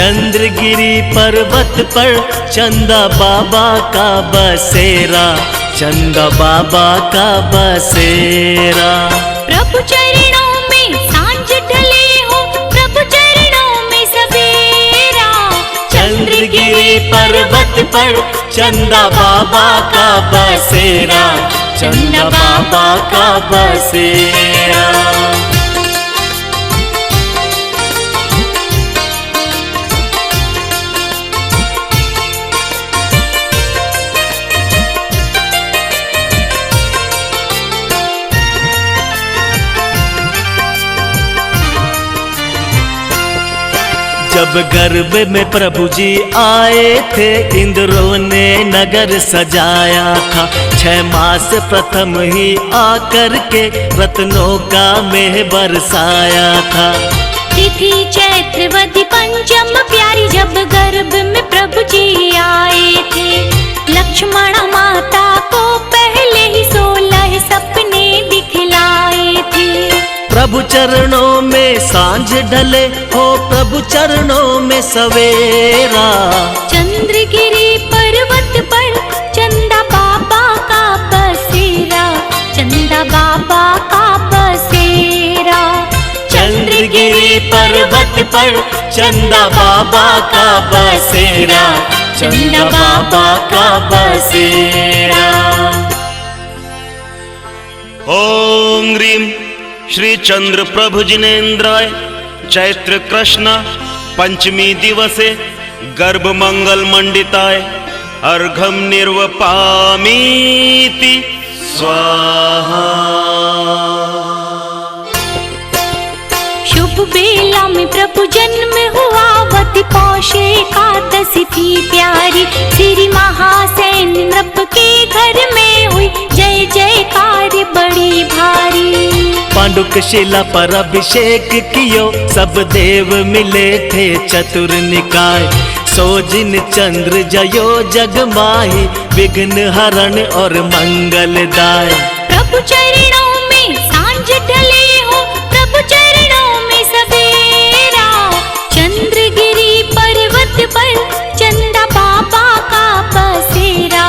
चंद्रगिरी पर्वत पर चंदा बाबा का बसेरा, चंदा बाबा का बसेरा। प्रभु चरणों में सांझ ढले हो, प्रभु चरणों में सवेरा। चंद्रगिरी पर्वत पर चंदा बाबा का बसेरा, चंदा बाबा का बसेरा। जब गर्भ में प्रभु जी आए थे, इंद्रों ने नगर सजाया था। 6 मास प्रथम ही आकर के रत्नों का मेह बरसाया था। तिथि चैत्रवती पंचम प्यारी, जब गर्भ में प्रभु जी आए थे। लक्ष्मण माता को पहले ही 16 सपने दिखलाए थे। प्रभु चरणों में सांझ ढले हो, प्रभु चरणों में सवेरा। चंद्रगिरी पर्वत पर चंदा बाबा का बसेरा, चंदा बाबा का बसेरा। चंद्रगिरी पर्वत पर चंदा बाबा का बसेरा, चंदा बाबा का बसेरा। ओम ह्रीं श्री चंद्र प्रभु जिनेन्द्राय चैत्र कृष्ण पंचमी दिवसे गर्भ मंगल मंडिताय अर्घम निर्वपामीति स्वाहा। शुभ बेला में प्रभु जन्म हुआ, वती पौष एकादशी थी प्यारी। श्री महासेन नृप के घर में हुई जय जयकार बड़ी भारी। पांडुक शिला पर अभिषेक कियो, सब देव मिले थे चतुर निकाय। सोजिन चंद्र जयो जग माही, विघ्न हरण और मंगलदाय। प्रभु चरणों में सांझ ढले हो, प्रभु चरणों में सवेरा। चंद्रगिरी पर्वत पर चंदा बाबा का बसेरा,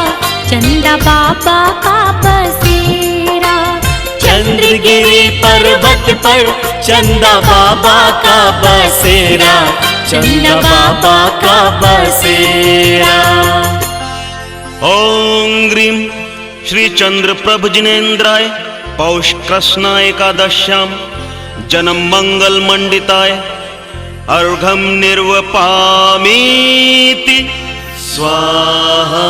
चंदा बाबा का बसेरा। चंद्रगिरी पर्वत पर चंदा बाबा का बसेरा, चंदा बाबा का बसेरा। ओम ह्रीं श्री चंद्र प्रभु जिनेन्द्राय पौष कृष्ण एकादश्याम जन्म मंगल मंडिताय अर्घम निर्वपामीति स्वाहा।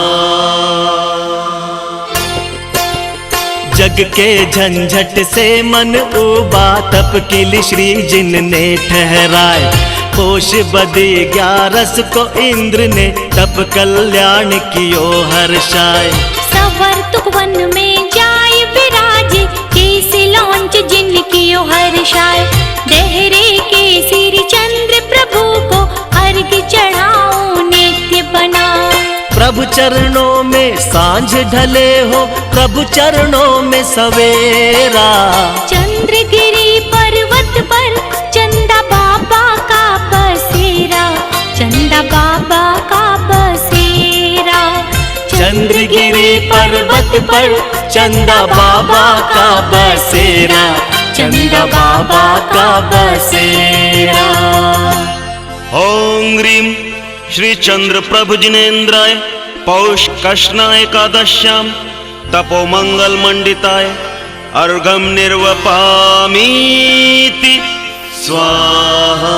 जग के झंझट से मन उबा, तप के लिए श्री जिन ने ठहराए। पोष बदी 11 को इंद्र ने तप कल्याण कियो हर्षाय। सवर्तुक वन में जाय विराजे, केसी लौंच जिन कियो हर्षाय। देहरे के श्री चंद्र प्रभु को अर्घ चढ़ाओ नित्य बनाए। प्रभु चरणों में सांझ ढले हो, प्रभु चरणों में सवेरा। चंद्रगिरी पर्वत पर चंदा बाबा का बसेरा, चंदा बाबा का बसेरा। चंद्रगिरी पर्वत पर चंदा बाबा का बसेरा, चंदा बाबा का बसेरा। ओम ह्रीं श्री चंद्र प्रभु जिनेन्द्राय पौष कृष्ण एकादश्याम तपो मंगल मंडिताय अर्घम निर्वपामीति स्वाहा।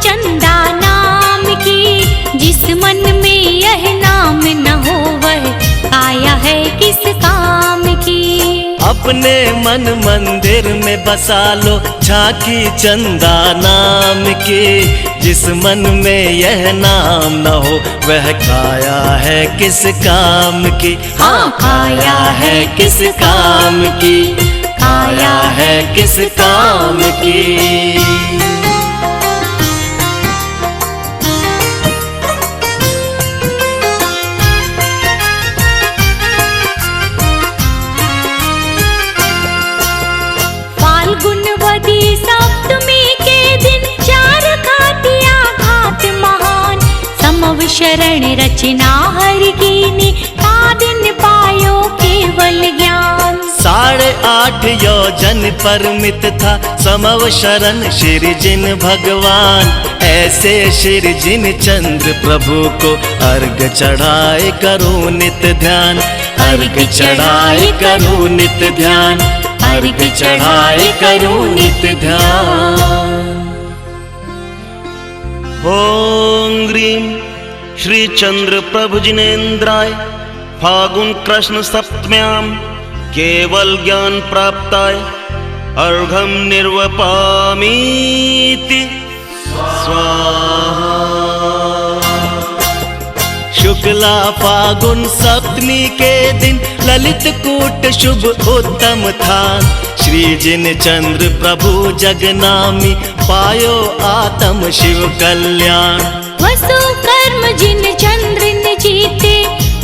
चंदा नाम की, जिस मन में यह नाम न हो वह आया है किस काम की। अपने मन मंदिर में बसा लो, झांकी चंदा नाम की। जिस मन में यह नाम न हो वह काया है किस काम की। हाँ, काया है किस काम की, काया है किस काम की। फाल्गुनवती सप्तमी के दिन चार घातिया घात महान, समव शरण रचना हर कीनी, ता दिन पायो केवल ज्ञान। 8.5 योजन परमित था समव शरण श्री जिन भगवान, ऐसे श्री जिन चंद्र प्रभु को अर्घ चढ़ाए करो नित ध्यान, अर्घ चढ़ाए करो नित ध्यान, अर्घ चढ़ाए करो नित ध्यान। ओम ग्रीम श्री चंद्र प्रभु जिनेन्द्राय फागुन कृष्ण सप्तम्यां केवल ज्ञान प्राप्ताय अर्घम निर्वपामीति स्वाहा। शुक्ला फागुन सप्तमी के दिन ललित कूट शुभ उत्तम था, श्री जिन चंद्र प्रभु जगनामी पायो आत्म शिव कल्याण। वसु कर्म जिन चंद्र ने जीते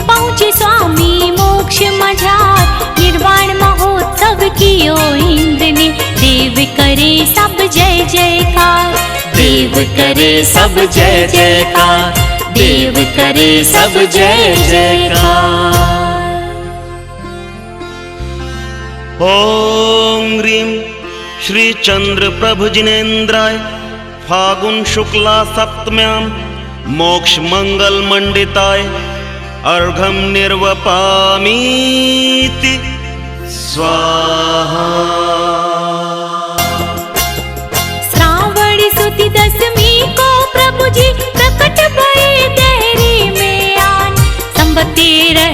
पहुँचे स्वामी मोक्ष मझार, निर्वाण महोत्सव कियो इंद्र ने, देव करे सब जय जयकार, देव करे सब जय जयकार, देव करे सब जय जयकार। ओम ह्रीं श्री चंद्र प्रभु जिनेन्द्राय फागुन शुक्ला सप्तम्यां मोक्ष मंगल मंडिताय अर्घम निर्वपामीति स्वाहा। श्रावण सुदी दशमी को प्रभु जी प्रकट भये देहरी में आन, संवत 13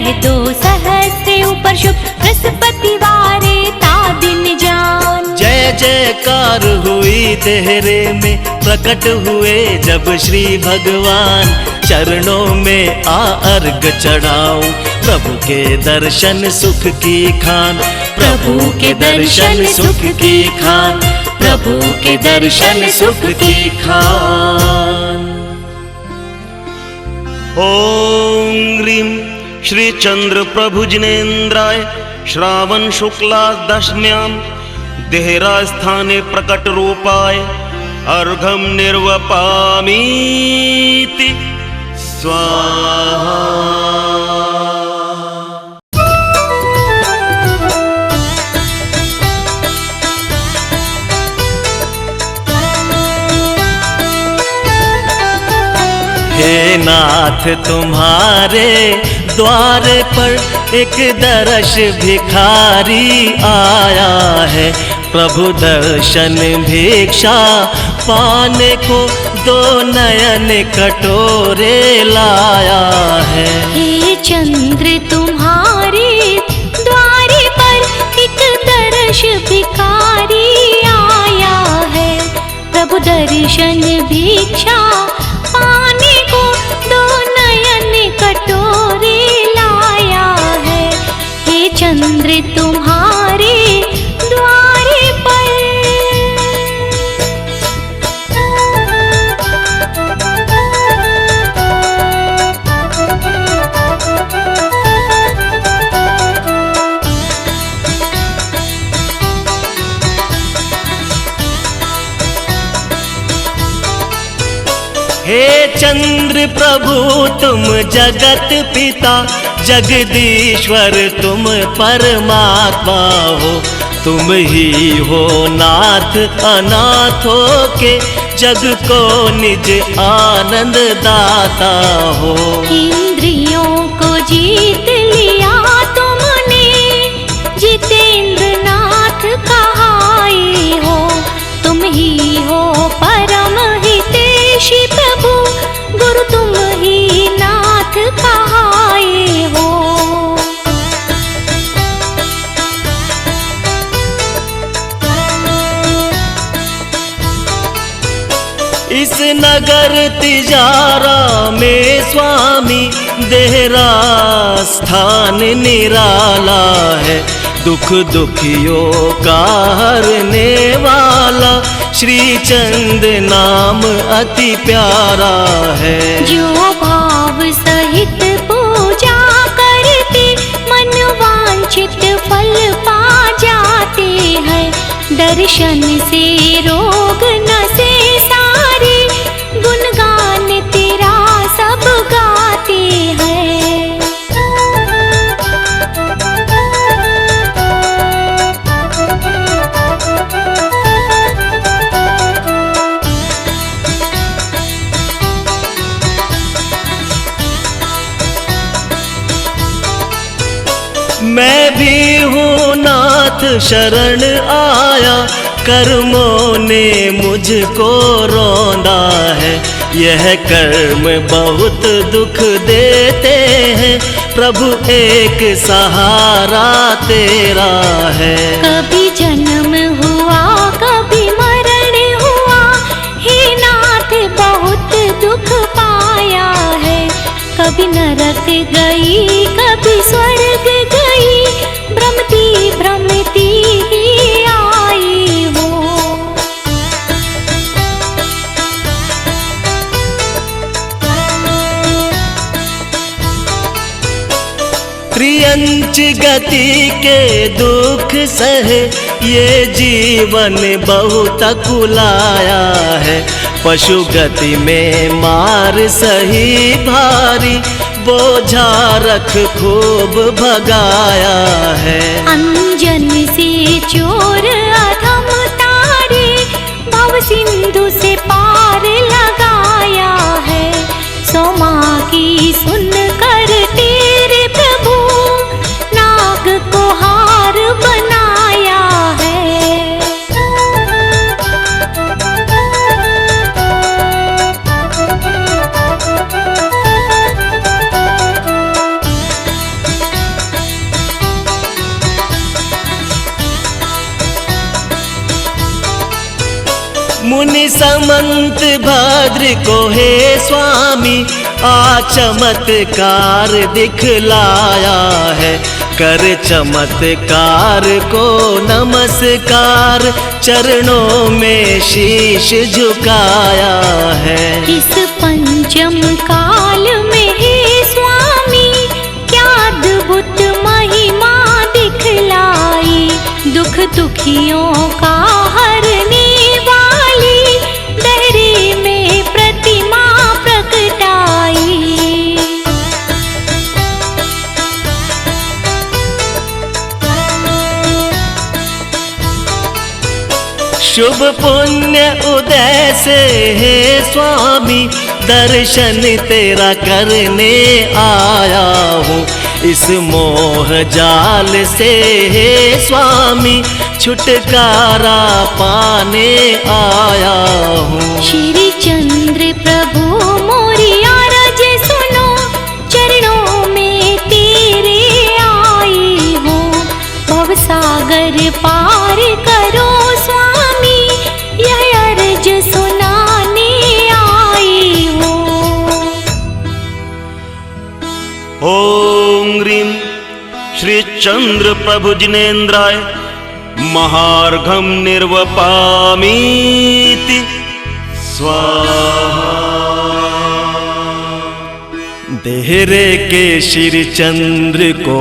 सहस्त्र ऊपर शुभ बृहस्पतिवारे ता दिन जान। जय जयकार हुई देहरे में प्रकट हुए जब श्री भगवान, चरणों में आ अर्घ चढ़ाऊं प्रभु के दर्शन सुख की खान, प्रभु के दर्शन सुख की खान, प्रभु के दर्शन सुख की खान। ओम ह्रीं श्री चंद्र प्रभु जिनेन्द्राय श्रावण शुक्ला दशम्यां देहरा स्थाने प्रकट रूपाय अर्घम निर्वपामीति स्वाहा। हे नाथ तुम्हारे द्वार पर एक दर्श भिखारी आया है, प्रभु दर्शन भिक्षा पाने को 2 नयन कटोरे लाया है। हे चंद्र तुम्हारे द्वारे पर एक दर्श भिखारी आया है, प्रभु दर्शन भिक्षा पाने को 2 नयन कटोरे लाया है। हे चंद्र तुम्हारे द्वारे पर। हे चंद्र प्रभु तुम जगत पिता जगदीश्वर तुम परमात्मा हो, तुम ही हो नाथ अनाथों के जग को निज आनंद दाता हो। इंद्रियों को जीत लिया तुमने जितेंद्र नाथ कहाए हो, तुम ही हो परम हितैषी प्रभु गुरु तुम ही नाथ कहाए हो। इस नगर तिजारा में स्वामी देहरा स्थान निराला है। दुख दुखियों का हरने वाला श्री चंद नाम अति प्यारा है। जो भाव सहित पूजा करते मन वांछित फल पा जाते हैं। दर्शन से रोग नसे सारे गुणगान तेरा सब गाते हैं। मैं भी हूँ नाथ शरण आया, कर्मों ने मुझको रौंदा है। यह कर्म बहुत दुख देते हैं, प्रभु एक सहारा तेरा है। कभी जन्म हुआ कभी मरण हुआ, हे नाथ बहुत दुख पाया है। कभी नरक गई कभी स्वर्ग गई, भ्रमती भ्रमती ही आई हो। त्रियंच गति के दुख सहे, ये जीवन बहुत कुलाया है। पशु गति में मार सही भारी, बोझा रख खूब भगाया है। अंजन से चोर अधम तारे, भव सिंधु से पार लगाया है। सोमा की सुन कर तेरे प्रभु, नाग को हार बनाया है। मुनि समंत भद्र को हे स्वामी, आ चमत्कार दिखलाया है। कर चमत्कार को नमस्कार, चरणों में शीश झुकाया है। इस पंचम काल में हे स्वामी, क्या अद्भुत महिमा दिखलाई। दुख दुखियों का हरने वाली, दहरे में प्रतिमा प्रकटाई। शुभ पुण्य उदय से हे स्वामी, दर्शन तेरा करने आया हूँ। इस मोह जाल से हे स्वामी, छुटकारा पाने आया हूँ। श्री चंद्र प्रभु मोरी आरज सुनो, चरणों में तेरे आई हूँ। भव सागर पार करो स्वामी, यह अर्ज सुनाने आई हूँ। ओम ह्रीं श्री चंद्र प्रभु जिनेन्द्राय महार्घम निर्वपामीति स्वाहा। देहरे के श्री चंद्र को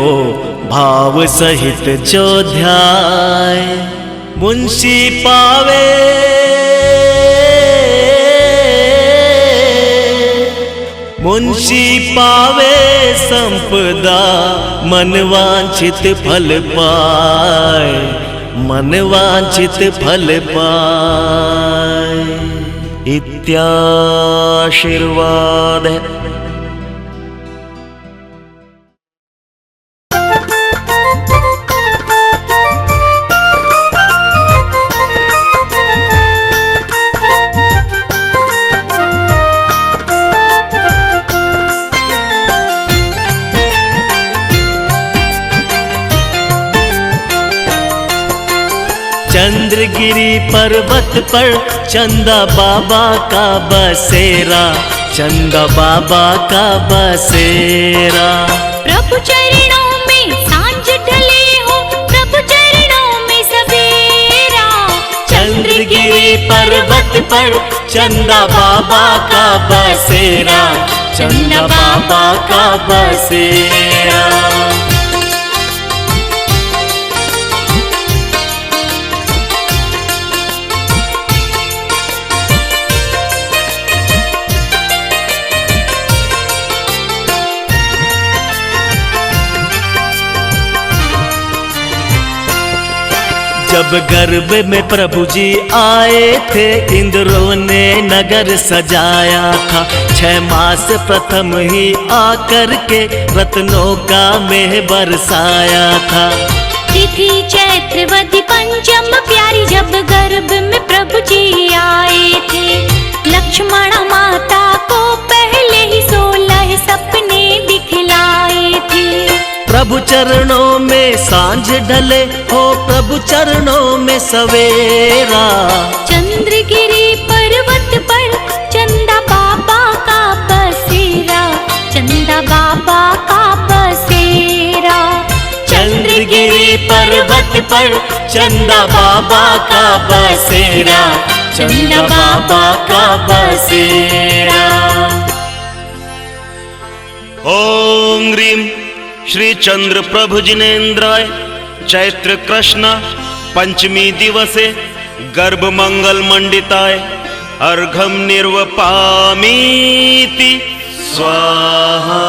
भाव सहित जो ध्याय, मुंशी पावे मुंशी पावे संपदा, मन वांछित फल पाए, मन वांछित फल पाए। इत्याशीर्वाद है। चंद्रगिरी पर्वत पर चंदा बाबा का बसेरा, चंदा बाबा का बसेरा। प्रभु चरणों में सांझ ढले हो, प्रभु चरणों में सवेरा। चंद्रगिरी पर्वत पर चंदा बाबा का बसेरा, चंदा बाबा का बसेरा। जब गर्भ में प्रभु जी आए थे, इंद्रों ने नगर सजाया था। 6 मास प्रथम ही आकर के रत्नों का मेह बरसाया था। तिथि चैत्रवती पंचम प्यारी, जब गर्भ में प्रभु जी आए थे। लक्ष्मण माता को पहले ही 16 सपने दिखलाए थे। प्रभु चरणों में सांझ ढले हो, प्रभु चरणों में सवेरा। चंद्रगिरी पर्वत पर चंदा बाबा का बसेरा, चंदा बाबा का बसेरा। चंद्रगिरी पर्वत पर चंदा बाबा का बसेरा, चंदा बाबा का बसेरा। ओम ह्रीं श्री चंद्र प्रभु जिनेन्द्राय चैत्र कृष्ण पंचमी दिवसे गर्भ मंगल मंडिताय अर्घम निर्वपामीति स्वाहा।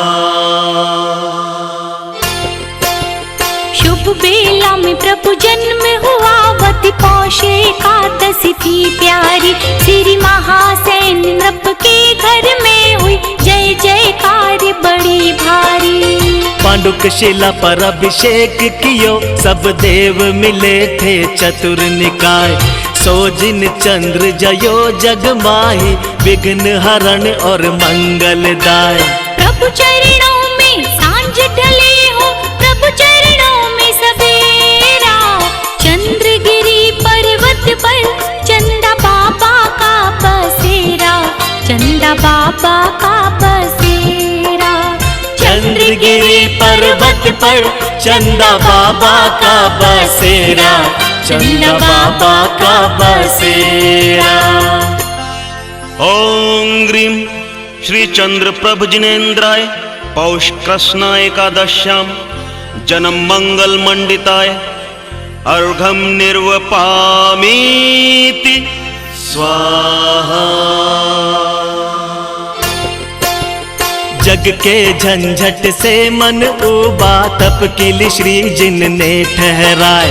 शुभ बेला में प्रभु जन्म हुआ, वती पौष एकादशी थी प्यारी। श्री महासेन नृप के घर में हुई जय जयकार बड़ी भारी। पांडुक शिला पर अभिषेक कियो, सब देव मिले थे चतुर निकाय। सोजिन चंद्र जयो जग माही, विघ्न हरण और मंगलदाय। प्रभु चरणों में सांझ ढले हो, प्रभु चरणों में सवेरा। चंद्रगिरी पर्वत पर चंदा बाबा का बसेरा, चंदा बाबा का बसेरा। चंद्रगिरी पर्वत पर चंदा बाबा का बसेरा, चंदा बाबा का बसेरा। ओम ह्रीं श्री चंद्र प्रभु जिनेन्द्राय पौष कृष्ण एकादश्याम जन्म मंगल मंडिताय अर्घम निर्वपामीति स्वाहा। जग के झंझट से मन उबा, तप के लिए श्री जिन ने ठहराए।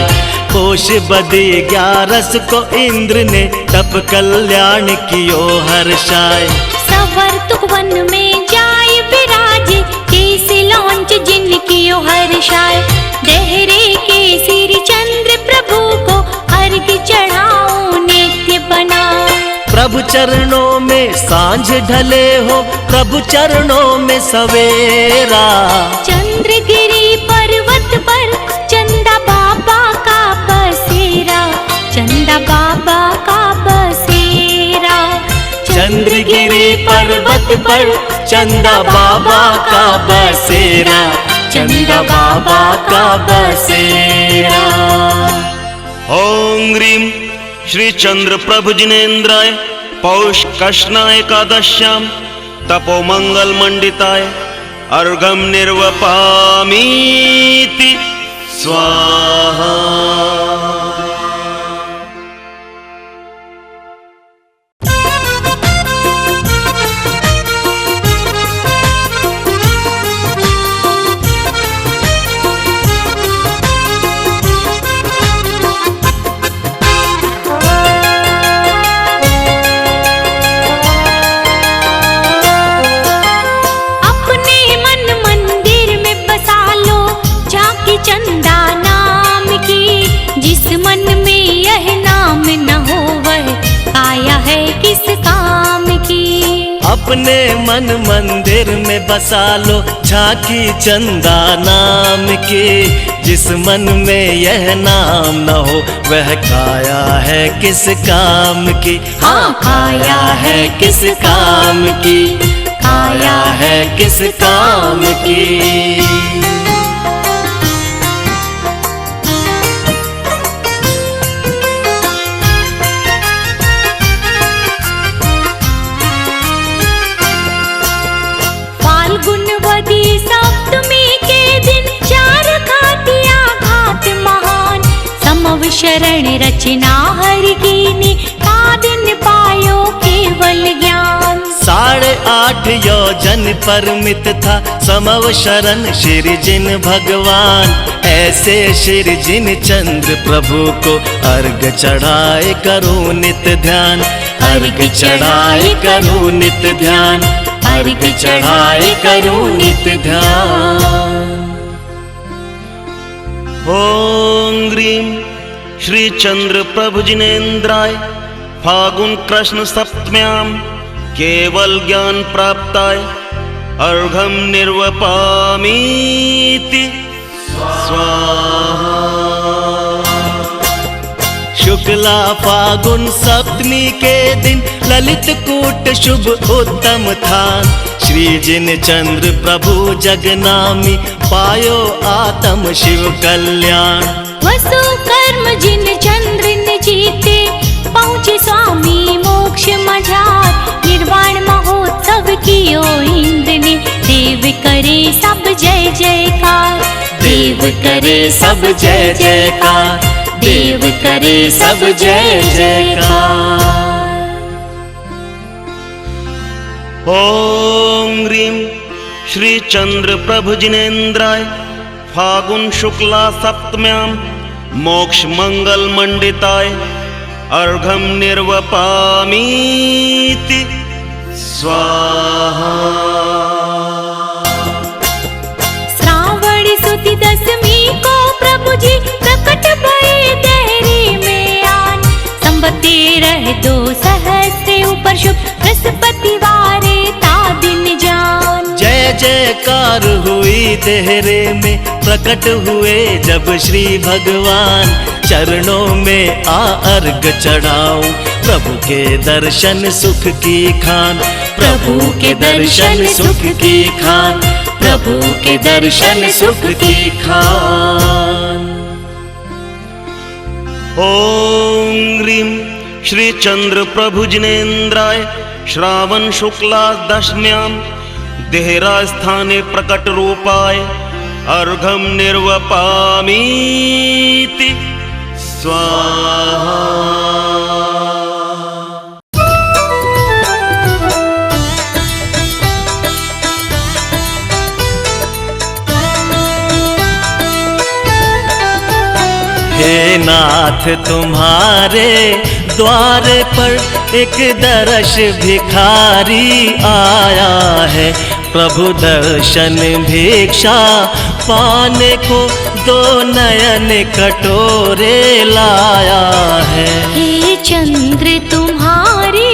कोश बदी 11 को इंद्र ने तप कल्याण कियो हर्षाय। सवर्तुक वन में जाय विराजे, केसी लौंच जिन कियो हर्षाय। देहरे के श्री चंद्र प्रभु को अर्घ चढ़ाओ नित्य बना। प्रभु चरणों में सांझ ढले हो, प्रभु चरणों में सवेरा। चंद्रगिरी पर्वत पर चंदा बाबा का बसेरा, चंदा बाबा का बसेरा। चंद्रगिरी पर्वत पर चंदा बाबा का बसेरा, चंदा बाबा का बसेरा। ओम ह्रीं श्री चंद्र प्रभु जिनेन्द्राय पौष कृष्ण एकादश्याम तपो मंगल मंडिताय अर्घम निर्वपामीति स्वाहा। अपने मन मंदिर में बसा लो झांकी चंदा नाम की। जिस मन में यह नाम न हो वह काया है किस काम की। हाँ, काया है किस काम की, काया है किस काम की। फाल्गुनवती सप्तमी के दिन चार घाटिया घाट महान। समव शरण रचना हर कीनी का दिन पायो केवल ज्ञान। 8.5 योजन परमित था समव शरण श्री जिन भगवान। ऐसे श्री जिन चंद्र प्रभु को अर्घ चढ़ाए करो नित ध्यान। अर्घ चढ़ाए करो नित ध्यान, अर्घ चढ़ाए करो नित ध्यान। ओम ग्रीम श्री चंद्र प्रभु जिनेन्द्राय फागुन कृष्ण सप्तम्यां केवल ज्ञान प्राप्ताय अर्घम निर्वपामीति स्वाहा। शुक्ला फागुन सप्तमी के दिन ललित कूट शुभ उत्तम था। श्री जिन चंद्र प्रभु जगनामी पायो आत्म शिव कल्याण। वसु कर्म जिन चंद्र ने जीते पहुँचे स्वामी मोक्ष मझार। निर्वाण महोत्सव कियो इंद्र ने देव करे सब जय जयकार। देव करे सब जय जयकार, देव करे सब जय जयकार। ओम ग्रीम श्री चंद्र प्रभु जिनेन्द्राय फागुन शुक्ला सप्तम्यां मोक्ष मंगल मंडिताय अर्घम निर्वपामीति स्वाहा। श्रावण सुदी दशमी को प्रभु जी प्रकट भये देहरी में आन। संवत 13 सहस्त्र ऊपर शुभ बृहस्पतिवारे ता दिन जान। जय जयकार हुई देहरे में प्रकट हुए जब श्री भगवान। चरणों में आ अर्घ चढ़ाऊं प्रभु के दर्शन सुख की खान। प्रभु के दर्शन सुख की खान, प्रभु के दर्शन सुख की खान। ओम ग्रीम श्री चंद्र प्रभु जिनेन्द्राय श्रावण शुक्ला दशम्यां देहरा स्थाने प्रकट रूपाय अर्घम निर्वपामीति स्वाहा। हे नाथ तुम्हारे द्वार पर एक दर्श भिखारी आया है। प्रभु दर्शन भिक्षा पाने को 2 नयन कटोरे लाया है। हे चंद्र तुम्हारे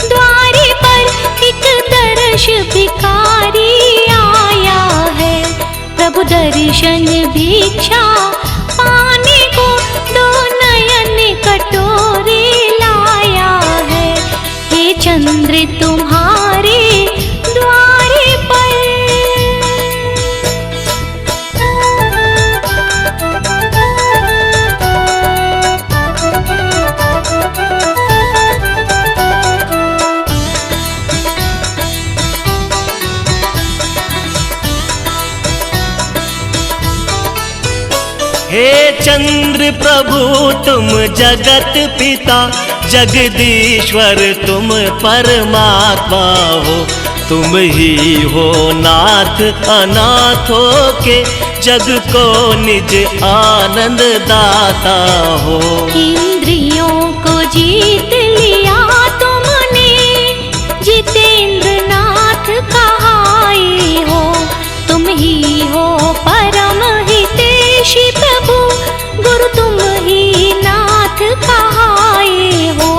द्वारे पर एक दर्श भिखारी आया है। प्रभु दर्शन भिक्षा पाने को 2 नयन कटोरे लाया है। हे चंद्र तुम्हारे द्वारे पर। हे चंद्र प्रभु तुम जगत पिता जगदीश्वर तुम परमात्मा हो। तुम ही हो नाथ अनाथों के जग को निज आनंद दाता हो। इंद्रियों को जीत लिया तुमने जितेंद्र नाथ कहाई हो। तुम ही हो परम हितैषी प्रभु गुरु तुम ही नाथ कहाई हो।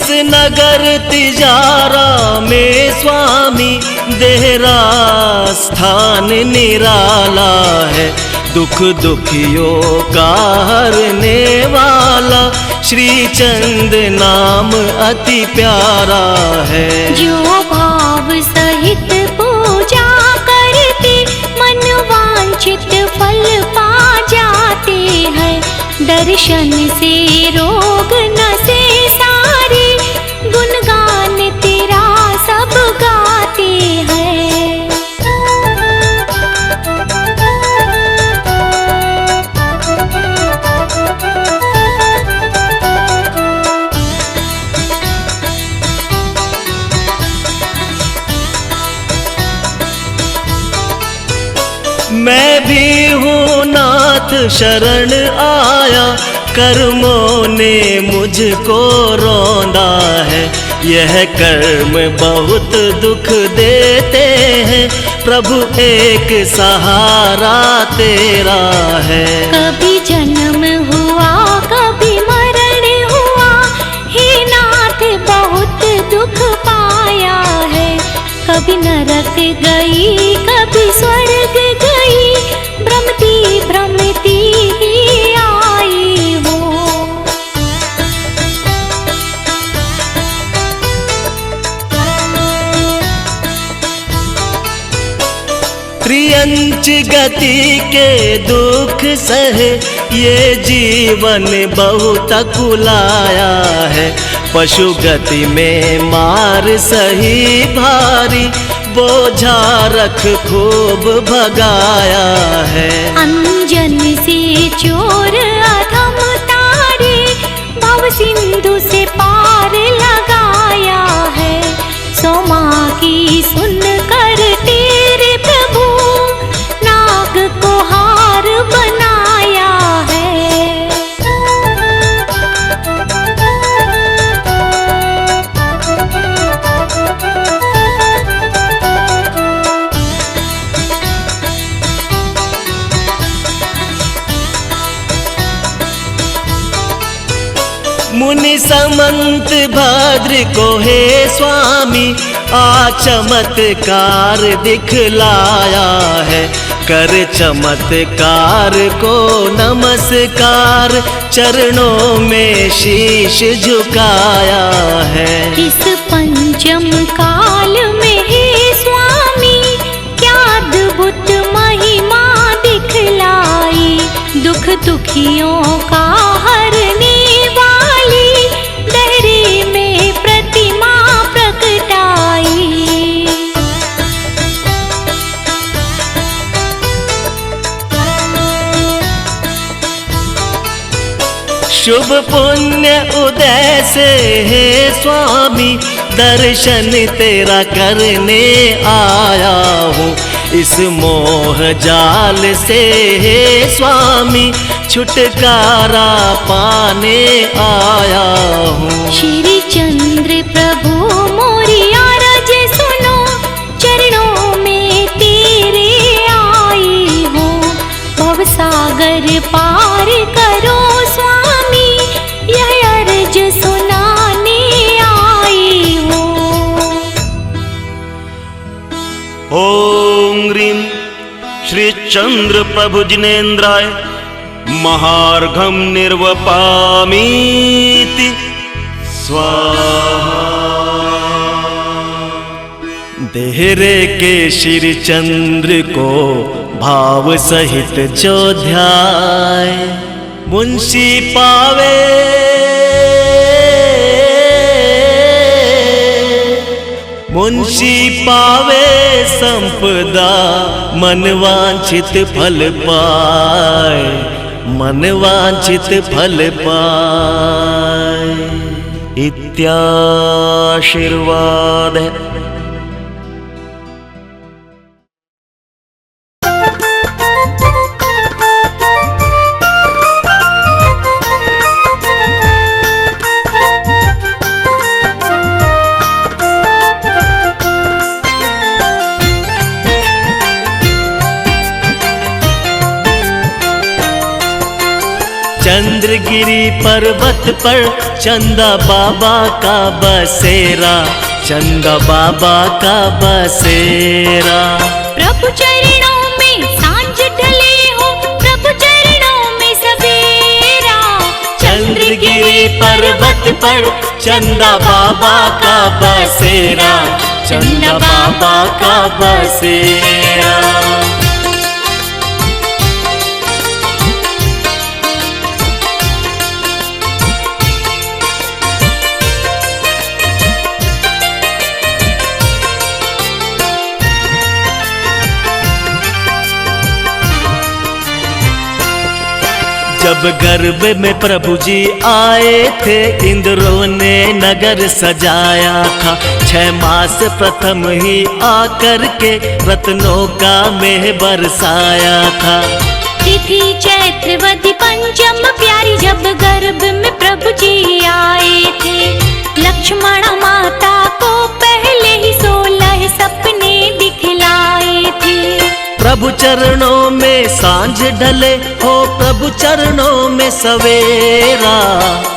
इस नगर तिजारा में स्वामी देहरा स्थान निराला है। दुख दुखियों का हरने वाला श्री चंद नाम अति प्यारा है। जो भाव सहित पूजा करते मन वांछित फल पा जाते हैं। दर्शन से रोग नसे सारे गुणगान तेरा सब गाते हैं। मैं भी हूँ नाथ शरण आया, कर्मों ने मुझको रौंदा है। यह कर्म बहुत दुख देते हैं, प्रभु एक सहारा तेरा है। कभी जन्म हुआ कभी मरण हुआ, हे नाथ बहुत दुख पाया है। कभी नरक गई कभी स्वर्ग गई, भ्रमती भ्रमती ही आई हो। त्रियंच गति के दुख सहे, ये जीवन बहुत कुलाया है। पशु गति में मार सही भारी, बोझा रख खूब भगाया है। अंजन से चोर अधम तारे, भव सिंधु से पार लगाया है। सोमा की सुन कर तेरे प्रभु, नाग को हार बनाया है। मुनि समंत भद्र को हे स्वामी, आ चमत्कार दिखलाया है। कर चमत्कार को नमस्कार, चरणों में शीश झुकाया है। इस पंचम काल में हे स्वामी, क्या अद्भुत महिमा दिखलाई। दुख दुखियों का हरने वाली, दहरे में प्रतिमा प्रकटाई। शुभ पुण्य उदय से हे स्वामी, दर्शन तेरा करने आया हूँ। इस मोह जाल से हे स्वामी, छुटकारा पाने आया हूँ। श्री चंद्र प्रभु मोरी आरज सुनो, चरणों में तेरे आई हूँ। भव सागर पार करो स्वामी, यह अर्ज सुनाने आई हूँ। ओम ह्रीं श्री चंद्र प्रभु जिनेन्द्राय महार्घम निर्वपामीति स्वाहा। देहरे के श्री चंद्र को भाव सहित जो ध्याय, मुंशी पावे मुंशी पावे संपदा, मन वांछित फल पाए, मन वांछित फल पाए। इत्याशीर्वाद है। चंद्रगिरी पर्वत पर चंदा बाबा का बसेरा, चंदा बाबा का बसेरा। प्रभु चरणों में सांझ ढले हो, प्रभु चरणों में सवेरा। चंद्रगिरी पर्वत पर चंदा बाबा का बसेरा, चंदा बाबा का बसेरा। जब गर्भ में प्रभु जी आए थे, इंद्रों ने नगर सजाया था। 6 मास प्रथम ही आकर के रत्नों का मेह बरसाया था। तिथि चैत्रवती पंचम प्यारी, जब गर्भ में प्रभु जी आए थे। लक्ष्मण माता को पहले ही 16 सपने दिखलाए थे। प्रभु चरणों में सांझ ढले हो, प्रभु चरणों में सवेरा।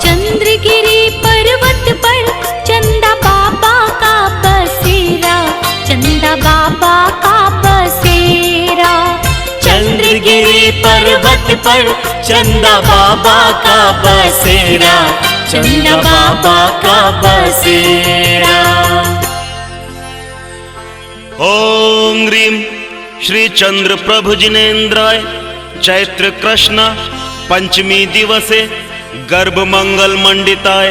चंद्रगिरी पर्वत पर चंदा बाबा का बसेरा, चंदा बाबा का बसेरा। चंद्रगिरी पर्वत पर चंदा बाबा का बसेरा, चंदा बाबा का बसेरा। ओम ह्रीं श्री चंद्र प्रभु जिनेन्द्राय चैत्र कृष्ण पंचमी दिवसे गर्भ मंगल मंडिताय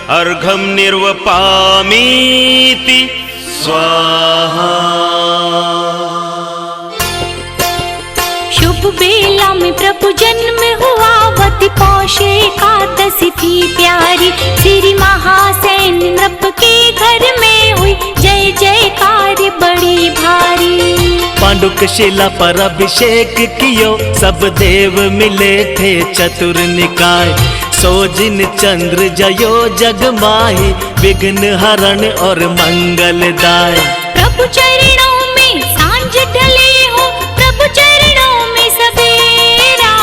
अर्घम निर्वपामीति स्वाहा। शुभ बेला में प्रभु जन्म हुआ, वती पौष एकादशी थी प्यारी। श्री महासेन नृप के घर में हुई जय जयकार बड़ी भारी। पांडुक शिला पर अभिषेक कियो, सब देव मिले थे चतुर निकाय। सोजिन चंद्र जयो जग माही, विघ्न हरण और मंगलदाय। प्रभु चरणों में सांझ ढले हो, प्रभु चरणों में सवेरा।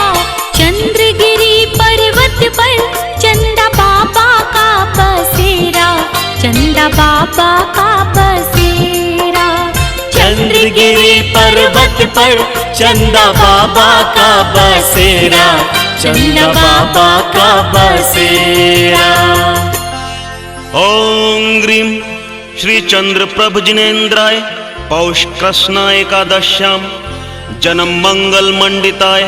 चंद्रगिरी पर्वत पर चंदा बाबा का बसेरा, चंदा बाबा का बसेरा। चंद्रगिरी पर्वत पर चंदा बाबा का बसेरा, चंदा बाबा का बसेरा। ओम ह्रीं श्री चंद्र प्रभु जिनेन्द्राय पौष कृष्ण एकादश्याम जन्म मंगल मंडिताय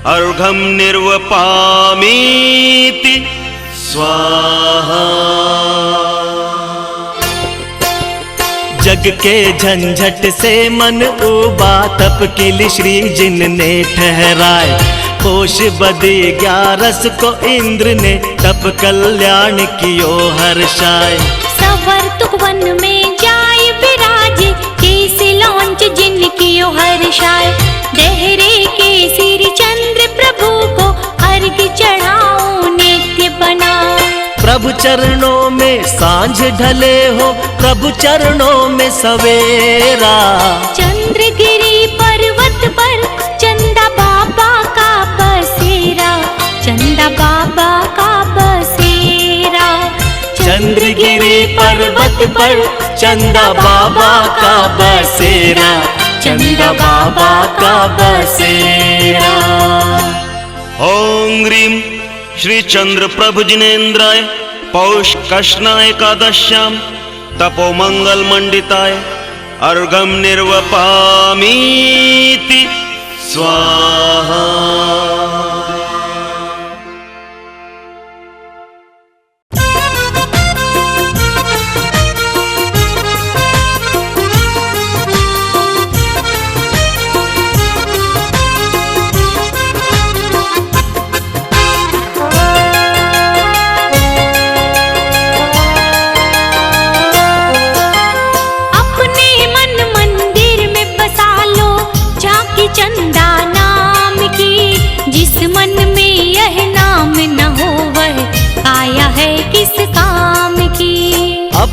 अर्घम निर्वपामीति स्वाहा। जग के झंझट से मन उबा, तप के लिए श्री जिन ने ठहराए। पोष बदी 11 को इंद्र ने तप कल्याण कियो हर्षाय। सवर्तुक वन में जाय विराजे, केसी लौंच जिन कियो हर्षाय। देहरे के श्री चंद्र प्रभु को अर्घ चढ़ाओ नित्य बनाए। प्रभु चरणों में सांझ ढले हो, प्रभु चरणों में सवेरा। चंद्रगिरी पर्वत पर चंदा बाबा का बसेरा, चंदा बाबा का बसेरा। चंद्रगिरी पर्वत पर चंदा बाबा का बसेरा, चंदा बाबा का बसेरा। ओम ह्रीं श्री चंद्र प्रभु जिनेन्द्राय पौष कृष्ण एकादश्याम तपो मंगल मंडिताय अर्घम निर्वपामीति स्वाहा। अपने मन मंदिर में बसा लो, झांकी चंदा नाम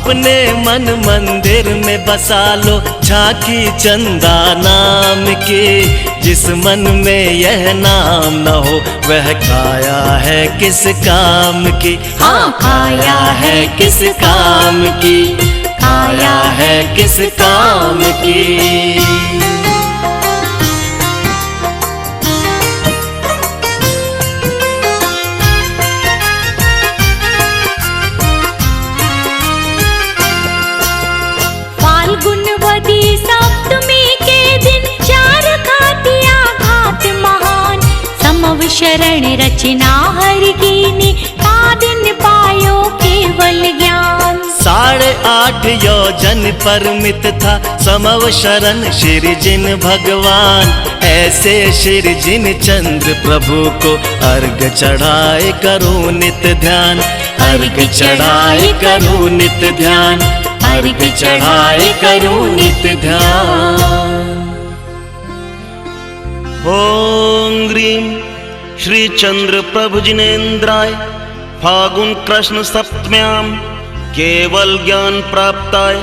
अपने मन मंदिर में बसा लो झांकी चंदा नाम की। जिस मन में यह नाम न हो वह काया है किस काम की। हाँ, काया है किस काम की, काया है किस काम की। फाल्गुनवती सप्तमी के दिन चार घातिया घात महान। समव शरण रचना हर कीनी का दिन पायो केवल ज्ञान। 8.5 योजन परमित था समव शरण श्री जिन भगवान। ऐसे श्री जिन चंद्र प्रभु को अर्घ चढ़ाए करो नित ध्यान। अर्घ चढ़ाए करो नित ध्यान, अर्घ चढ़ाए करो नित ध्यान। ओम ग्रीं श्री चंद्र प्रभु जिनेन्द्राय फागुन कृष्ण सप्तम्यां केवल ज्ञान प्राप्ताय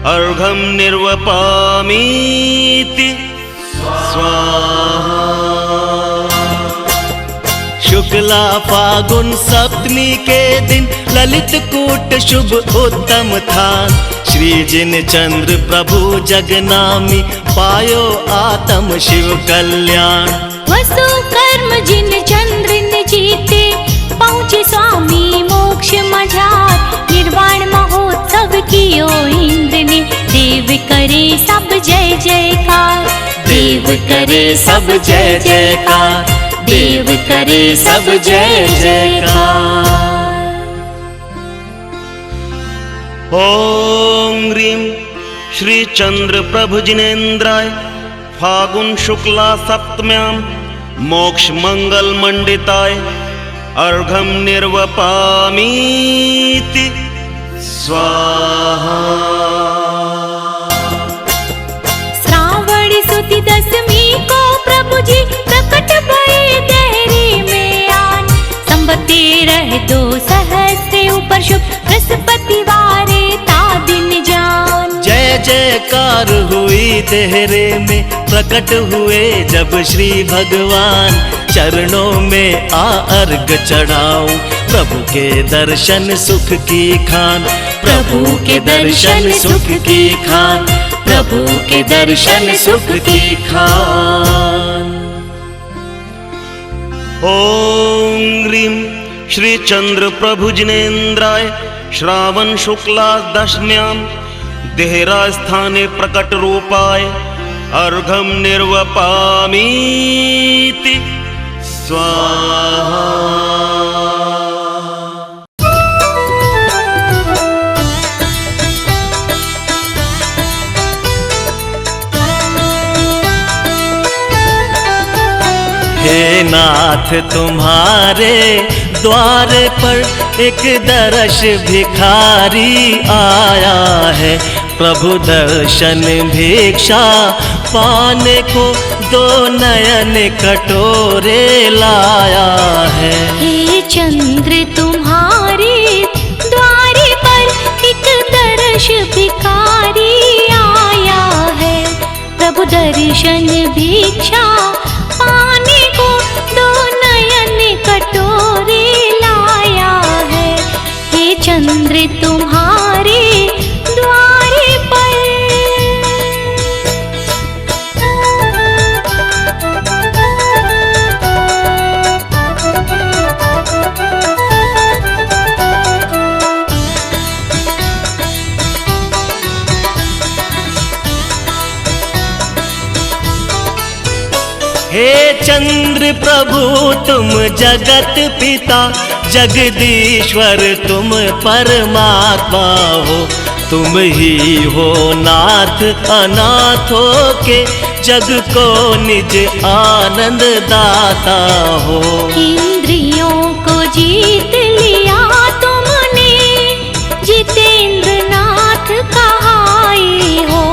अर्घम निर्वपामीति स्वाहा। शुक्ला फागुन सप्तमी के दिन ललित कूट शुभ उत्तम था। श्री जिन चंद्र प्रभु जगनामी पायो आत्म शिव कल्याण। वसु कर्म जिन चंद्र ने जीते पहुँचे स्वामी मोक्ष मझार। निर्वाण महोत्सव कियो इंद्र ने देव करे सब जय जयकार। देव करे सब जय जयकार, देव करे सब जय जयकार। ओम ग्रीं श्री चंद्र प्रभु जिनेन्द्राय फागुन शुक्ला सप्तम्यां मोक्ष मंगल मंडिताय अर्घम निर्वपामीति स्वाहा। श्रावण सुदी दशमी को प्रभु जी प्रकट भये देहरी में आन। संबते रह 2 सहस्त्र ऊपर शुभ बृहस्पति वारे ता दिन जान। जय जयकार हुई देहरे में प्रकट हुए जब श्री भगवान। चरणों में आ अर्घ चढ़ाऊं प्रभु के दर्शन सुख की खान। प्रभु के दर्शन सुख की खान, प्रभु के दर्शन सुख की खान। ओम ग्रीं श्री चंद्र प्रभु जिनेन्द्राय श्रावण शुक्ला दशम्यां देहरा स्थाने प्रकट रूपाय अर्घम निर्वपामीति स्वाहा। हे नाथ तुम्हारे द्वार पर एक दर्श भिखारी आया है। प्रभु दर्शन भिक्षा पाने को 2 नयन कटोरे लाया है। हे चंद्र तुम्हारे द्वारे पर एक दर्श भिखारी आया है। प्रभु दर्शन भिक्षा पाने को 2 नयन कटोरे लाया है। हे चंद्र तुम्हारे द्वारे पर। हे चंद्र प्रभु तुम जगत पिता जगदीश्वर तुम परमात्मा हो। तुम ही हो नाथ अनाथों के जग को निज आनंद दाता हो। इंद्रियों को जीत लिया तुमने जितेंद्र नाथ कहाई हो।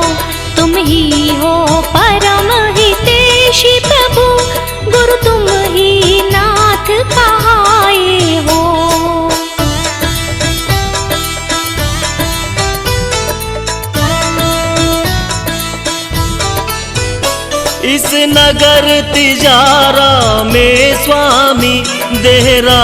तुम ही हो परम हितेशी प्रभु गुरु तुम ही नाथ कहाई हो। नगर तिजारा में स्वामी देहरा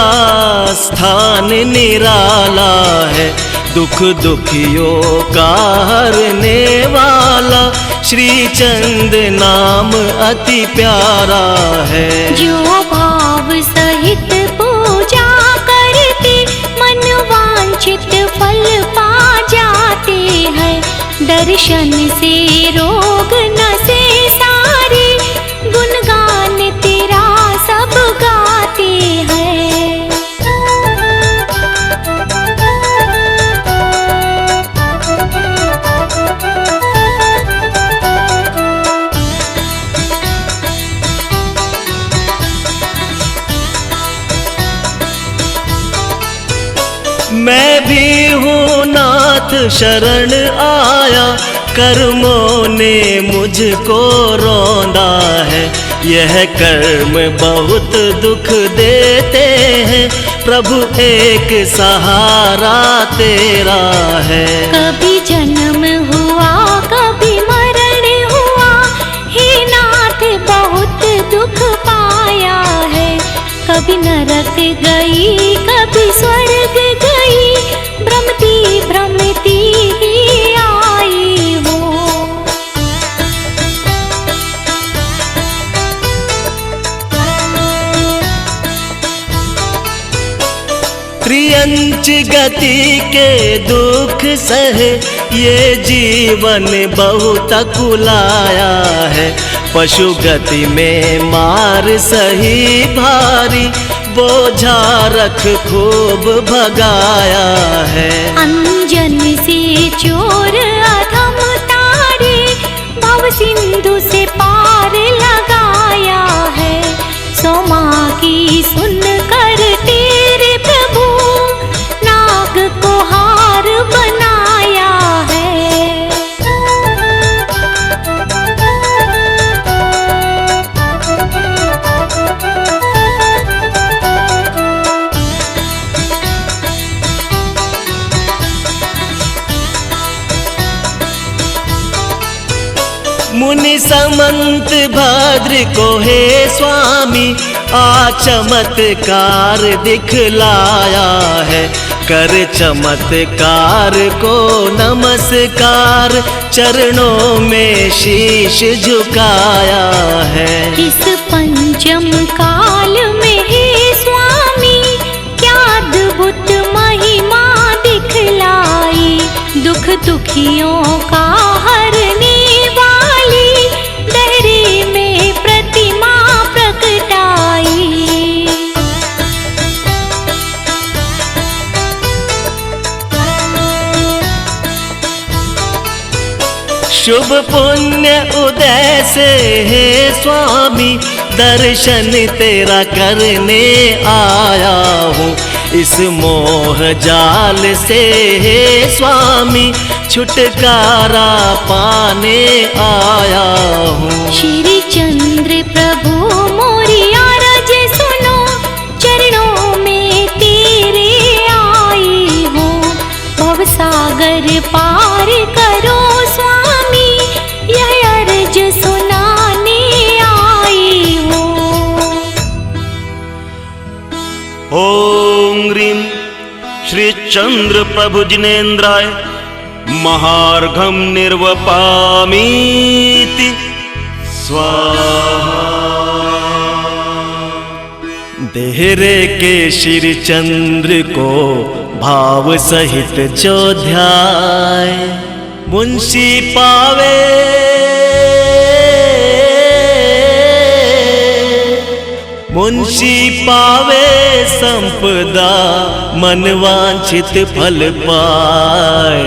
स्थान निराला है। दुख दुखियों का हरने वाला श्री चंद नाम अति प्यारा है। जो भाव सहित पूजा करते मन वांछित फल पा जाते हैं। दर्शन से रोग नसे सारे गुणगान तेरा सब गाते हैं। मैं भी हूँ नाथ शरण आया, कर्मों ने मुझको रौंदा है। यह कर्म बहुत दुख देते हैं, प्रभु एक सहारा तेरा है। कभी जन्म हुआ कभी मरण हुआ, हे नाथ बहुत दुख पाया है। कभी नरक गई कभी स्वर्ग गई, भ्रमती भ्रमती ही आई हूँ। त्रियंच गति के दुख सहे, ये जीवन बहुत कुलाया है। पशु गति में मार सही भारी, बोझा रख खूब भगाया है। अंजन से चोर अधम तारे, भव सिंधु से पार लगाया है। सोमा की सुन कर तेरे प्रभु, नाग को हार बनाया है। मुनि समंत भद्र को हे स्वामी, आ चमत्कार दिखलाया है। कर चमत्कार को नमस्कार, चरणों में शीश झुकाया है। इस पंचम काल में हे स्वामी, क्या अद्भुत महिमा दिखलाई। दुख दुखियों का हरने वाली, दहरे में प्रतिमा प्रकटाई। शुभ पुण्य उदय से हे स्वामी, दर्शन तेरा करने आया हूँ। इस मोह जाल से हे स्वामी, छुटकारा पाने आया हूँ। श्री चंद्र प्रभु मोरी आरज सुनो, चरणों में तेरे आई हूँ। भव सागर पार करो स्वामी, यह अर्ज सुनाने आई हूँ। ओम ह्रीं श्री चंद्र प्रभु जिनेन्द्राय महार्घम निर्वपामीति स्वाहा। देहरे के श्री चंद्र को भाव सहित जो ध्याय, मुंशी पावे मुंशी पावे संपदा, मन वांछित फल पाए,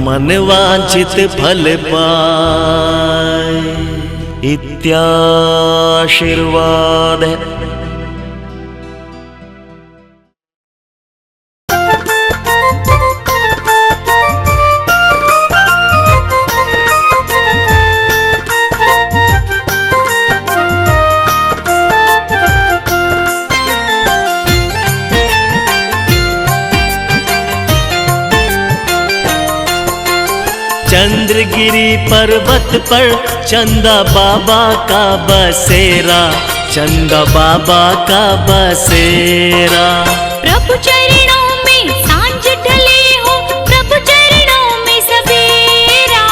मन वांछित फल पाए। इत्याशीर्वाद। चंद्रगिरी पर्वत पर चंदा बाबा का बसेरा, चंदा बाबा का बसेरा। प्रभु चरणों में सांझ ढले हो, प्रभु चरणों में सवेरा।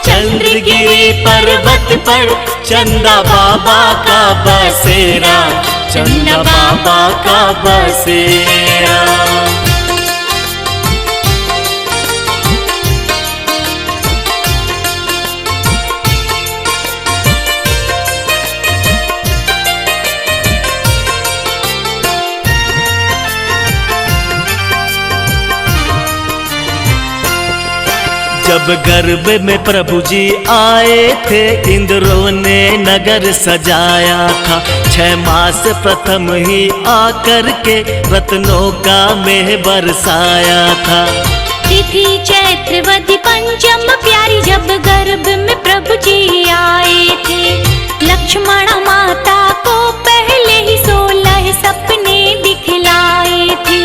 चंद्रगिरी पर्वत पर चंदा बाबा का बसेरा, चंदा बाबा का बसेरा। जब गर्भ में प्रभु जी आए थे, इंद्रों ने नगर सजाया था। 6 मास प्रथम ही आकर के रत्नों का मेह बरसाया था। तिथि चैत्रवदी पंचम प्यारी, जब गर्भ में प्रभु जी आए थे। लक्ष्मण माता को पहले ही 16 सपने दिखलाए थे।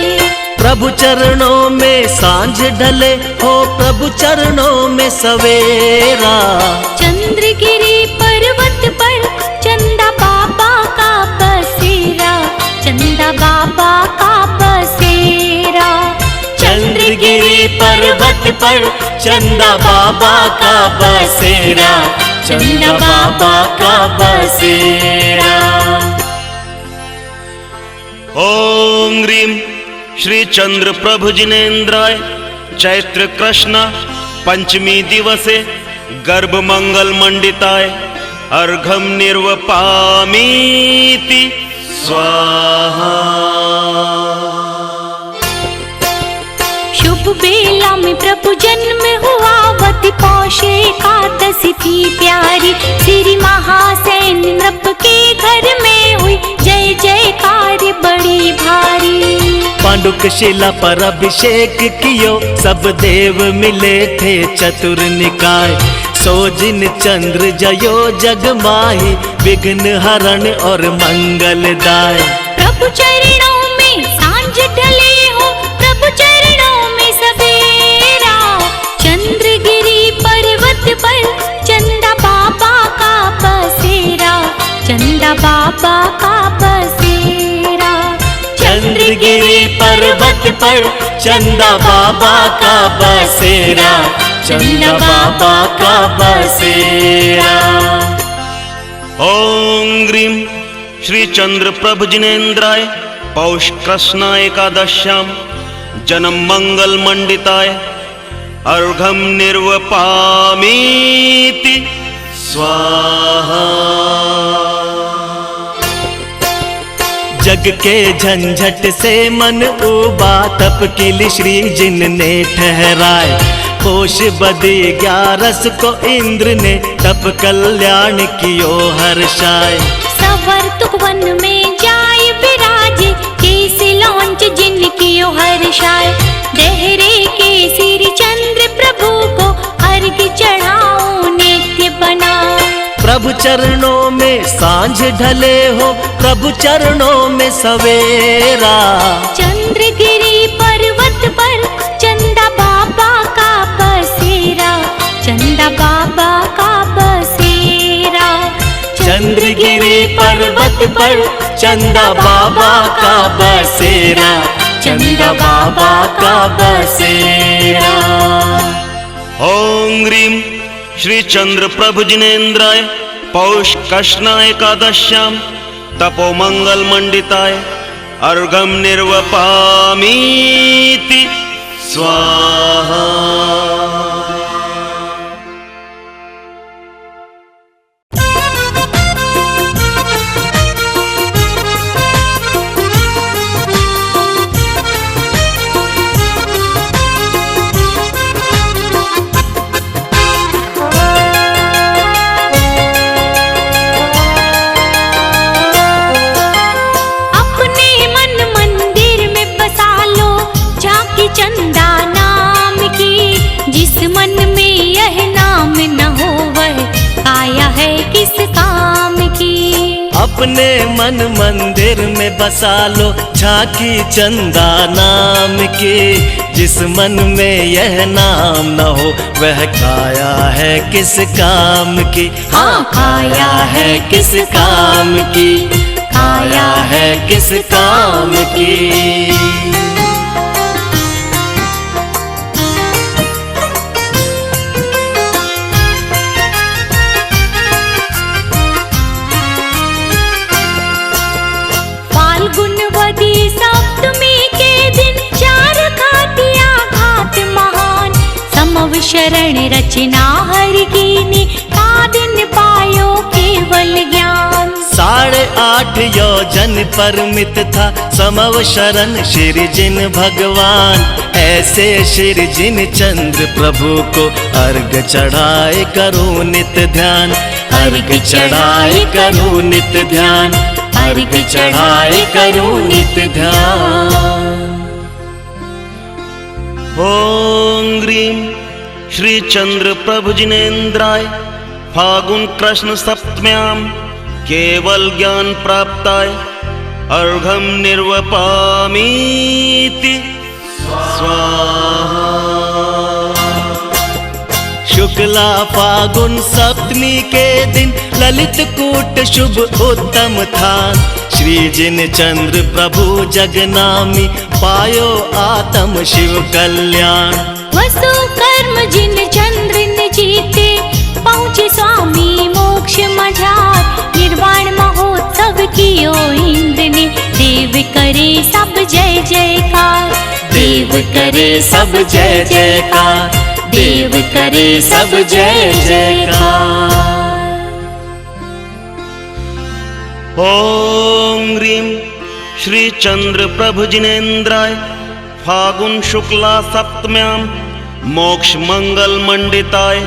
प्रभु चरणों में सांझ ढले हो, प्रभु चरणों में सवेरा। चंद्रगिरी पर्वत पर चंदा बाबा का बसेरा, चंदा बाबा का बसेरा। चंद्रगिरी पर्वत पर चंदा बाबा का बसेरा, चंदा बाबा का बसेरा। ओम ह्रीं श्री चंद्र प्रभु जिनेन्द्राय चैत्र कृष्ण पंचमी दिवसे गर्भ मंगल मंडिताय अर्घम निर्वपामीति स्वाहा। शुभ बेला में प्रभु जन्म हुआ, वति पौष एकादशी थी प्यारी। श्री महासैन नृप के घर में हुई जय जयकार बड़ी भारी। पांडुक शिला पर अभिषेक कियो, सब देव मिले थे चतुर निकाय। सोजिन चंद्र जयो जग माही, विघ्न हरण और मंगलदाय। प्रभु चरणों में सांझ ढले हो, प्रभु चरणों में सवेरा। चंद्रगिरी पर्वत पर चंदा बाबा का बसेरा, चंदा बाबा का बसेरा। चंद्रगिरी पर्वत पर चंदा बाबा का बसेरा, चंदा बाबा का बसेरा। ओम ह्रीं श्री चंद्र प्रभु जिनेन्द्राय पौष कृष्ण एकादश्यां जन्म मंगल मंडिताय अर्घम निर्वपामीति स्वाहा। जग के झंझट से मन उबा, तप किल श्री जिन ने ठहराए। कोश बदी 11 को इंद्र ने तप कल्याण कियो हर्षाय। सवर्तुक वन में जाय विराजे, केसी लौंच जिन कियो हर्षाय। देहरे के श्री चंद्र प्रभु को अर्घ चढ़ाओ नित्य बना। प्रभु चरणों में सांझ ढले हो, प्रभु चरणों में सवेरा। चंद्रगिरी पर्वत पर चंदा बाबा का बसेरा, चंदा बाबा का बसेरा। चंद्रगिरी पर्वत पर चंदा बाबा का बसेरा, चंदा बाबा का बसेरा। ओम ह्रीं श्री चंद्र प्रभु जिनेन्द्राय पौष कृष्ण एकादश्यां तपो मंगल मंडिताय अर्घम निर्वपामीति स्वाहा। अपने मन मंदिर दिल में बसा लो झांकी चंदा नाम की। जिस मन में यह नाम न हो वह काया है किस काम की। हाँ, काया है किस काम की, काया है किस काम की। फाल्गुनवती सप्तमी के दिन चार घाटिया घाट महान। समव शरण रचना हरि कीनी का दिन पायो केवल ज्ञान। 8.5 योजन परमित था समव शरण श्री जिन भगवान। ऐसे श्री जिन चंद्र प्रभु को अर्घ चढ़ाए करो नित ध्यान। अर्घ चढ़ाए करो नित ध्यान, अर्घ चढ़ाए करो नित ध्यान। ओम ग्रीं श्री चंद्र प्रभु जिनेन्द्राय फागुन कृष्ण सप्तम्यां केवल ज्ञान प्राप्ताय अर्घम निर्वपामीति स्वाहा। शुक्ला फागुन सप्तमी के दिन ललित कूट शुभ उत्तम था। श्री जिन चंद्र प्रभु जगनामी पायो आत्म शिव कल्याण। वसु कर्म जिन चंद्र ने जीते पहुँचे स्वामी मोक्ष मझार। निर्वाण महोत्सव कियो इंद्र ने देव करे सब जय जयकार। देव करे सब जय जयकार, देव करे सब जय जयकार। ओम ग्रीं श्री चंद्र प्रभु जिनेन्द्राय फागुन शुक्ला सप्तम्यां मोक्ष मंगल मंडिताय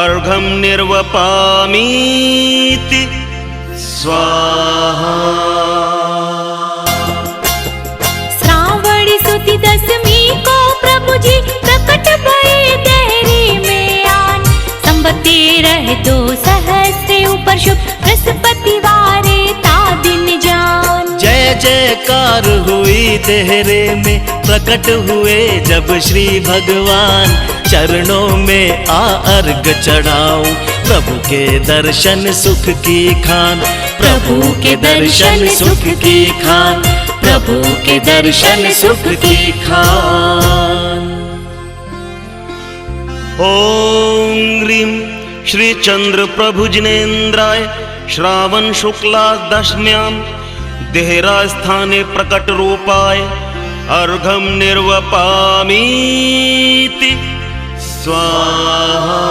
अर्घम निर्वपामीति स्वाहा। श्रावण सुदी दशमी को प्रभु जी प्रकट भये देहरी में आन। संवत 13 सहस्त्र ऊपर शुभ बृहस्पतिवारे ता दिन जान। जय जयकार हुई देहरे में प्रकट हुए जब श्री भगवान। चरणों में आ अर्घ चढ़ाऊं प्रभु के दर्शन सुख की खान। प्रभु के दर्शन सुख की खान, प्रभु के दर्शन सुख की खान। ओम ग्रीं श्री चंद्र प्रभु जिनेन्द्राय श्रावण शुक्ला दशम्यां देहरा स्थाने प्रकट रूपाय अर्घम निर्वपामीति स्वाहा।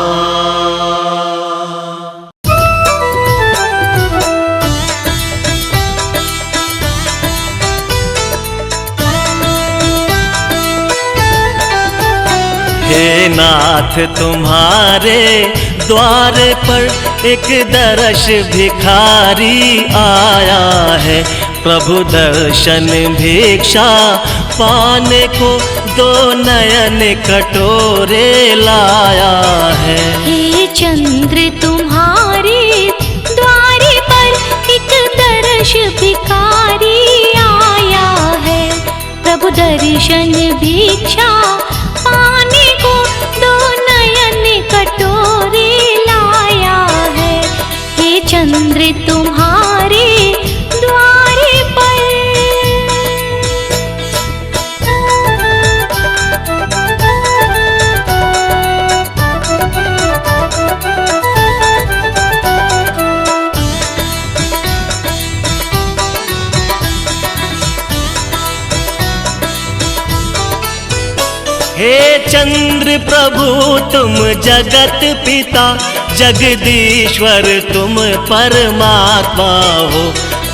हे नाथ तुम्हारे द्वार पर एक दर्श भिखारी आया है। प्रभु दर्शन भिक्षा पाने को 2 नयन कटोरे लाया है। हे चंद्र तुम्हारे द्वारे पर एक दर्श भिखारी आया है। प्रभु दर्शन भिक्षा पाने को 2 नयन कटोरे लाया है। हे चंद्र तुम्हारे द्वारे पर। हे चंद्र प्रभु तुम जगत पिता जगदीश्वर तुम परमात्मा हो।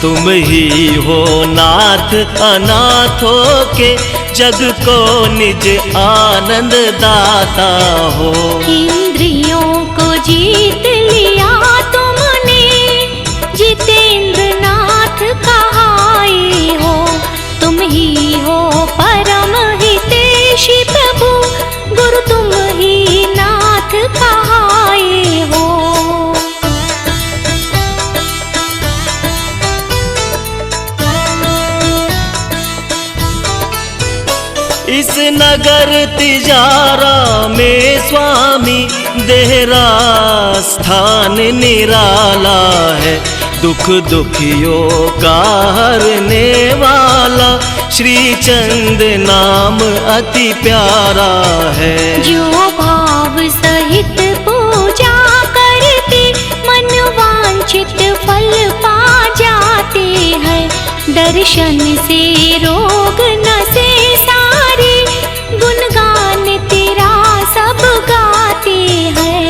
तुम ही हो नाथ अनाथों के जग को निज आनंद दाता हो। इंद्रियों को जीत लिया तुमने जितेंद्र नाथ कहाई हो। तुम ही हो परम हितेशी प्रभु गुरु तुम ही नाथ कहाई हो। इस नगर तिजारा में स्वामी देहरा स्थान निराला है। दुख दुखियों का हरने वाला श्री चंद नाम अति प्यारा है। जो भाव सहित पूजा करते मन वांछित फल पा जाते हैं। दर्शन से रोग नसे सारे गुणगान तेरा सब गाते हैं।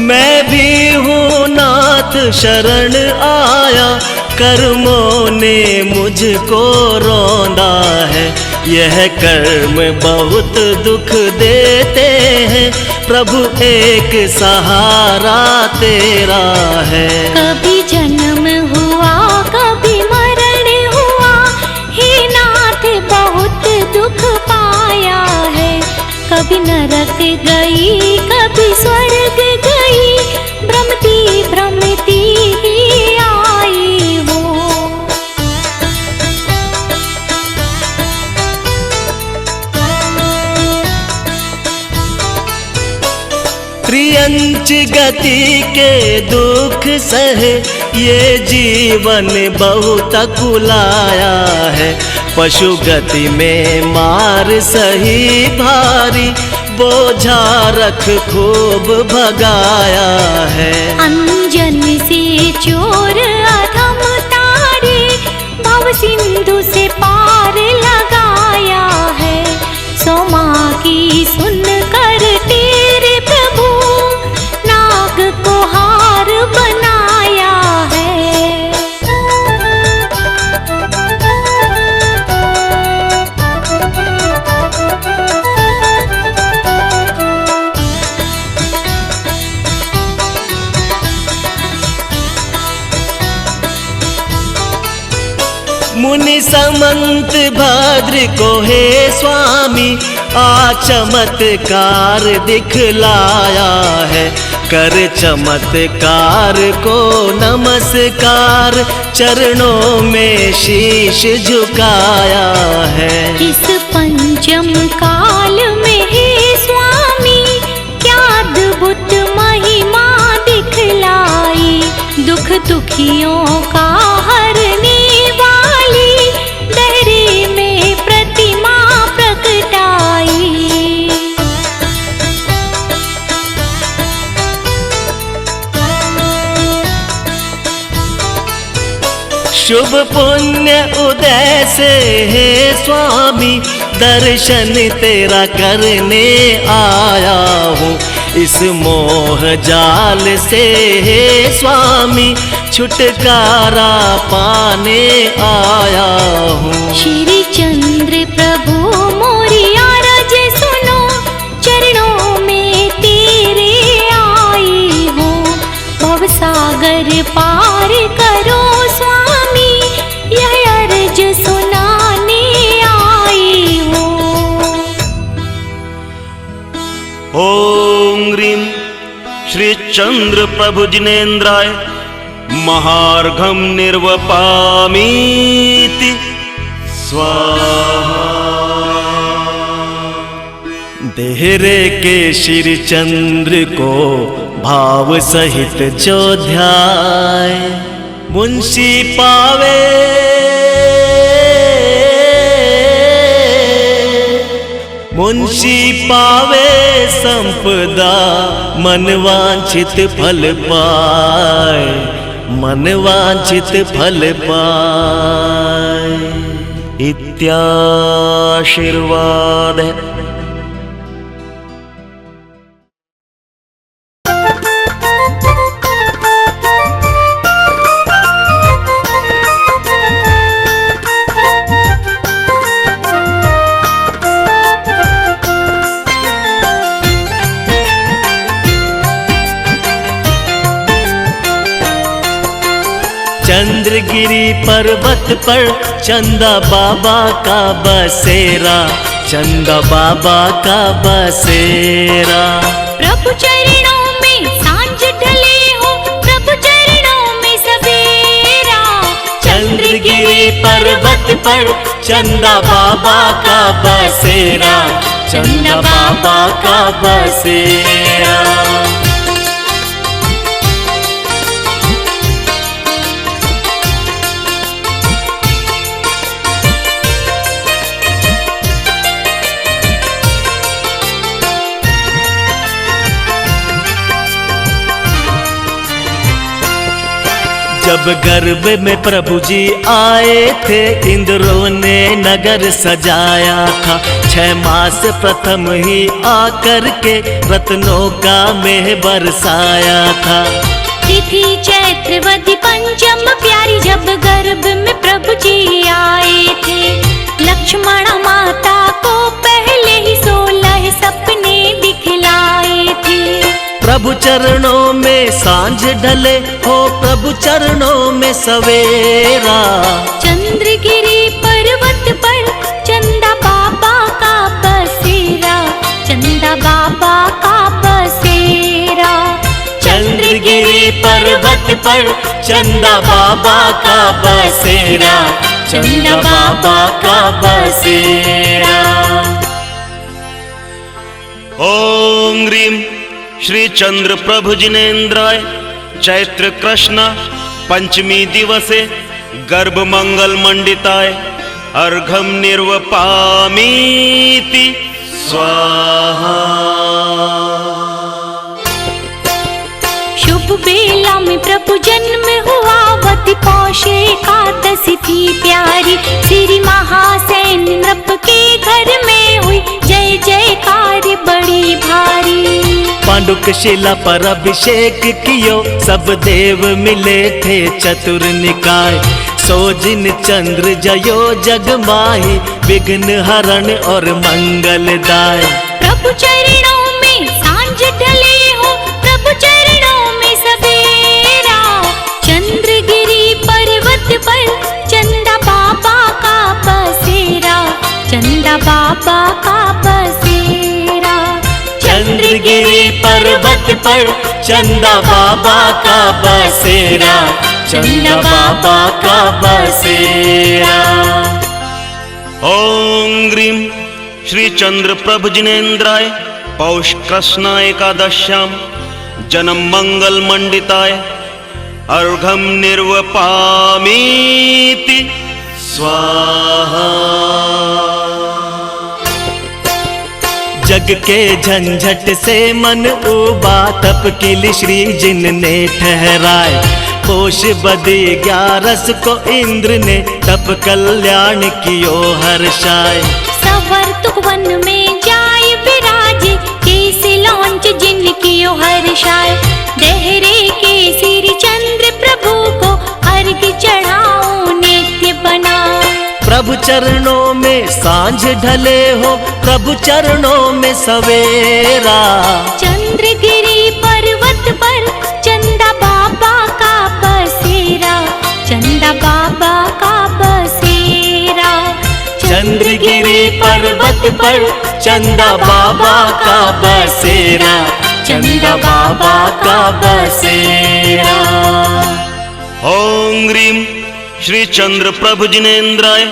मैं भी हूँ नाथ शरण आया, कर्मों ने मुझको रौंदा है। यह कर्म बहुत दुख देते हैं, प्रभु एक सहारा तेरा है। कभी जन्म हुआ कभी मरण हुआ, हे नाथ बहुत दुख पाया है। कभी नरक गई कभी स्वर्ग गई, भ्रमती भ्रमती ही आई हो। त्रियंच गति के दुख सहे, ये जीवन बहुत कुलाया है। पशु गति में मार सही भारी, बोझा रख खूब भगाया है। अंजन से चोर अधम तारे, भव सिंधु से पार लगाया है। सोमा की सुन कर तेरे प्रभु, नाग को हार बनाया है। मुनि समंत भद्र को हे स्वामी, आ चमत्कार दिखलाया है। कर चमत्कार को नमस्कार, चरणों में शीश झुकाया है। इस पंचम काल में हे स्वामी, क्या अद्भुत महिमा दिखलाई। दुख दुखियों का हरने वाली, दहरे में प्रतिमा प्रकटाई। शुभ पुण्य उदय से हे स्वामी, दर्शन तेरा करने आया हूँ। इस मोह जाल से हे स्वामी, छुटकारा पाने आया हूँ। श्री चंद्र प्रभु मोरी आरज सुनो, चरणों में तेरे आई हूँ। भवसागर पार करो स्वामी, यह अर्ज सुनाने आई हूँ। ओम ह्रीं श्री चंद्र प्रभु जिनेन्द्राय महार्घम निर्वपामीति स्वाहा। देहरे के श्री चंद्र को भाव सहित जो ध्याय, मुंशी पावे मुंशी पावे संपदा, मन वांछित फल पाए, मन वांछित फल पाए। इत्याशीर्वाद है। चंद्र चंद्रगिरी पर्वत पर चंदा बाबा का बसेरा, चंदा बाबा का बसेरा। प्रभु चरणों में सांझ ढले हो, प्रभु चरणों में सवेरा। चंद्रगिरी पर्वत पर चंदा बाबा का बसेरा, चंदा बाबा का बसेरा। जब गर्भ में प्रभु जी आए थे, इंद्रों ने नगर सजाया था। 6 मास प्रथम ही आकर के रत्नों का मेह बरसाया था। तिथि चैत्रवती पंचम प्यारी, जब गर्भ में प्रभु जी आए थे। लक्ष्मण माता को पहले ही 16 सपने दिखलाए थे। प्रभु चरणों में सांझ ढले हो, प्रभु चरणों में सवेरा। चंद्रगिरी पर्वत पर चंदा बाबा का बसेरा, चंदा बाबा का बसेरा। चंद्रगिरी पर्वत पर चंदा बाबा का बसेरा, चंदा बाबा का बसेरा। ओम ह्रीं श्री चंद्र प्रभु जिनेन्द्राय चैत्र कृष्ण पंचमी दिवसे गर्भ मंगल मंडिताय अर्घम निर्वपामीति स्वाहा। शुभ बेला में प्रभु जन्म हुआ, वती पौष एकादशी थी प्यारी। श्री महासैन नृप के घर में हुई जय जयकार बड़ी भारी। पांडुक शिला पर अभिषेक कियो, सब देव मिले थे चतुर निकाय। सोजिन चंद्र जयो जग माही, विघ्न हरण और मंगलदाय। प्रभु चरणों में सांझ ढले हो, प्रभु चरणों में सवेरा। चंद्रगिरी पर्वत पर चंदा बाबा का बसेरा, चंदा बाबा का बसेरा। चंद्रगिरी पर्वत पर चंदा बाबा का बसेरा, चंदा बाबा का बसेरा। ओम ह्रीं श्री चंद्र प्रभु जिनेन्द्राय पौष कृष्ण एकादश्याम जन्म मंगल मंडिताय अर्घम निर्वपामीति स्वाहा। जग के झंझट से मन उबा, तप किल श्री जिन ने ठहराए। पोष बदी 11 को इंद्र ने तप कल्याण कियो हर्षाय। सवर्तुक वन में जाय विराजे, केसि लौंच जिन कियो हर्षाय। देहरे के श्री चंद्र प्रभु को अर्घ चढ़ाओ नित्य बनाए। प्रभु चरणों में सांझ ढले हो, प्रभु चरणों में सवेरा। चंद्रगिरी पर्वत पर चंदा बाबा का बसेरा, चंदा बाबा का बसेरा। चंद्रगिरी पर्वत पर चंदा बाबा का बसेरा, चंदा बाबा का बसेरा। ओम ह्रीं श्री चंद्र प्रभु जिनेन्द्राय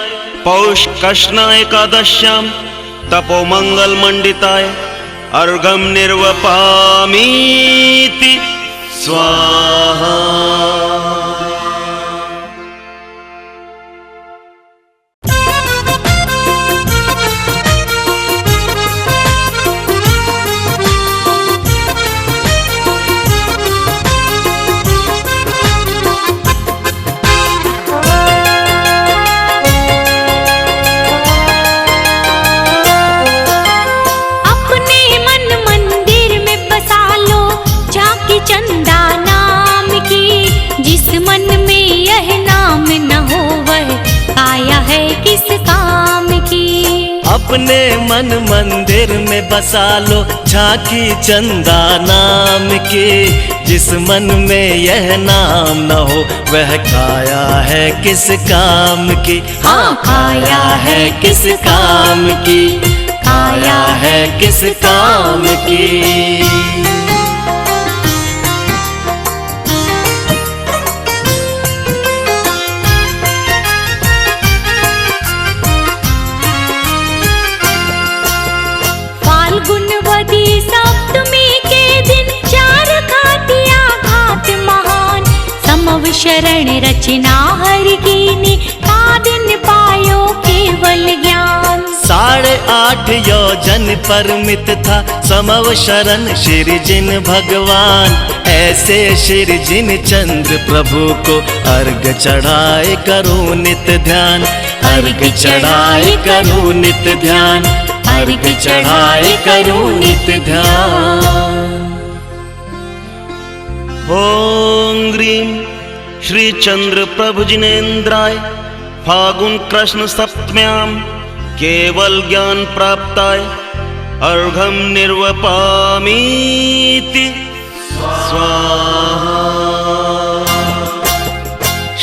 पौष कृष्ण एकादश्याम तपो मंगल मंडिताय अर्घम निर्वपामीति स्वाहा। चंदा नाम की जिस अपने मन मंदिर में बसा लो झांकी चंदा नाम की। जिस मन में यह नाम न हो वह काया है किस काम की। हाँ, काया है किस काम की, काया है किस काम की। फाल्गुनवती सप्तमी के दिन चार घाटिया घाट महान। समव शरण रचना हर कीनी ता दिन पायो केवल ज्ञान। 8.5 योजन परमित था समव शरण श्री जिन भगवान। ऐसे श्री जिन चंद्र प्रभु को अर्घ चढ़ाए करो नित ध्यान। अर्घ चढ़ाए करो नित ध्यान, अर्घ चढ़ाए करो नित ध्यान। ओम ग्रीम श्री चंद्र प्रभु जिनेन्द्राय फागुन कृष्ण सप्तम्यां केवल ज्ञान प्राप्ताय अर्घम निर्वपामीति स्वाहा।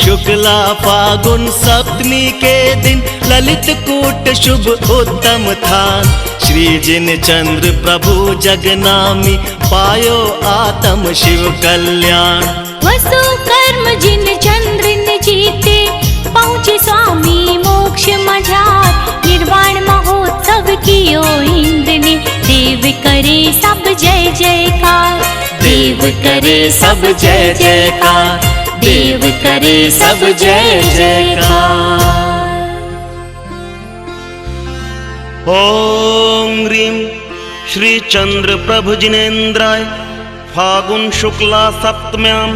शुक्ला फागुन सप्तमी के दिन ललित कूट शुभ उत्तम था। श्री जिन चंद्र प्रभु जगनामी पायो आत्म शिव कल्याण। वसु कर्म जिन चंद्र ने जीते पहुँचे स्वामी मोक्ष मझार। निर्वाण महोत्सव कियो इंद्र ने देव करे सब जय जयकार। देव करे सब जय जयकार, देव करे सब जय जयकार। ओम ह्रीं श्री चंद्र प्रभु जिनेन्द्राय फागुन शुक्ला सप्तम्यां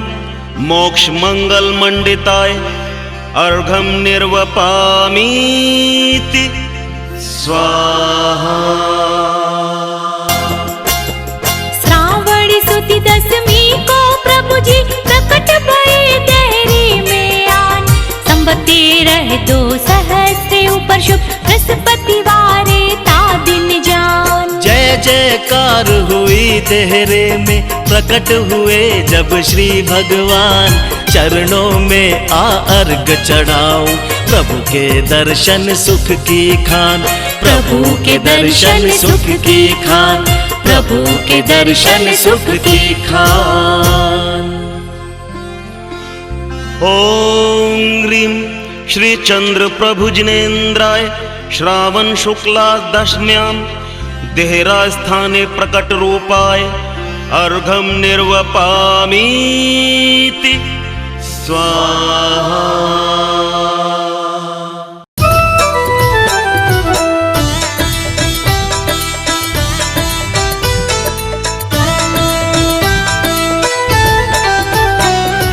मोक्ष मंगल मंडिताय अर्घम निर्वपामीति स्वाहा। श्रावण सुदी दशमी को प्रभु जी प्रकट भये देहरी में आन। संवत 13 सहस्त्र ऊपर शुभ बृहस्पतिवारे ता दिन जान। जय जयकार हुई देहरे में प्रकट हुए जब श्री भगवान। चरणों में आ अर्घ चढ़ाऊं प्रभु के दर्शन सुख की खान। प्रभु के दर्शन सुख की खान, प्रभु के दर्शन सुख की खान। ओम ह्रीं श्री चंद्र प्रभु जिनेन्द्राय श्रावण शुक्ला दशम्यां देहरा स्थाने प्रकट रूपाय अर्घम निर्वपामीति स्वाहा।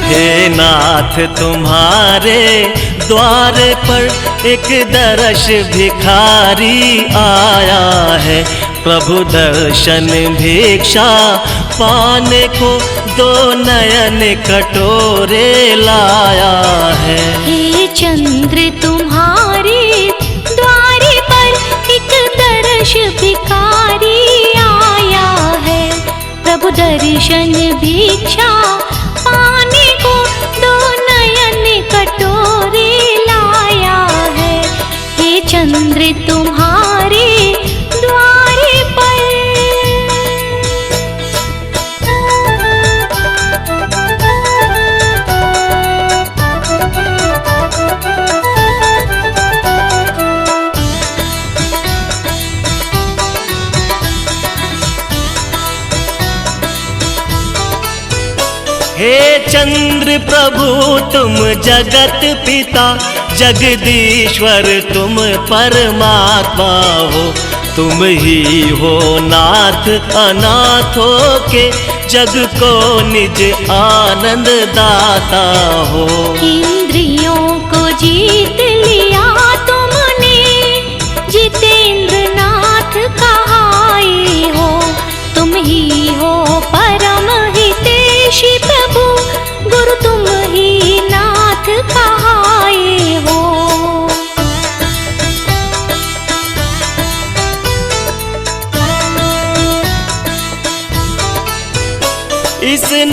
हे नाथ तुम्हारे द्वार पर एक दर्श भिखारी आया है। प्रभु दर्शन भिक्षा पाने को 2 नयन कटोरे लाया है। हे चंद्र तुम्हारे द्वारे पर एक दर्श भिखारी आया है। प्रभु दर्शन भिक्षा पाने को 2 नयन कटोरे लाया है। हे चंद्र तुम्हारे द्वारे पर। हे चंद्र प्रभु तुम जगत पिता जगदीश्वर तुम परमात्मा हो। तुम ही हो नाथ अनाथों के जग को निज आनंद दाता हो। इंद्रियों को जीत लिया तुमने जितेंद्र नाथ कहाए हो। तुम ही हो परम हितेशी प्रभु गुरु तुम ही नाथ कहाए हो।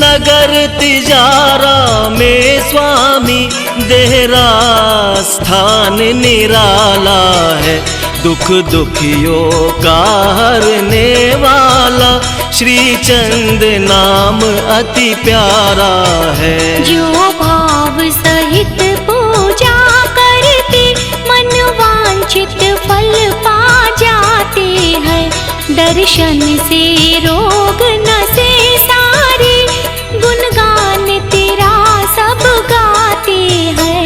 नगर तिजारा में स्वामी देहरा स्थान निराला है। दुख दुखियों का हरने वाला श्री चंद नाम अति प्यारा है। जो भाव सहित पूजा करते मन वांछित फल पा जाते हैं। दर्शन से रोग नसे सारे गुणगान तेरा सब गाते हैं।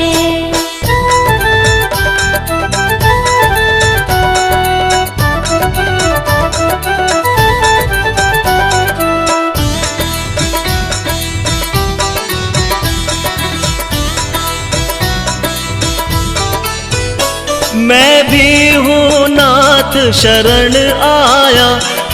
मैं भी हूँ नाथ शरण आया,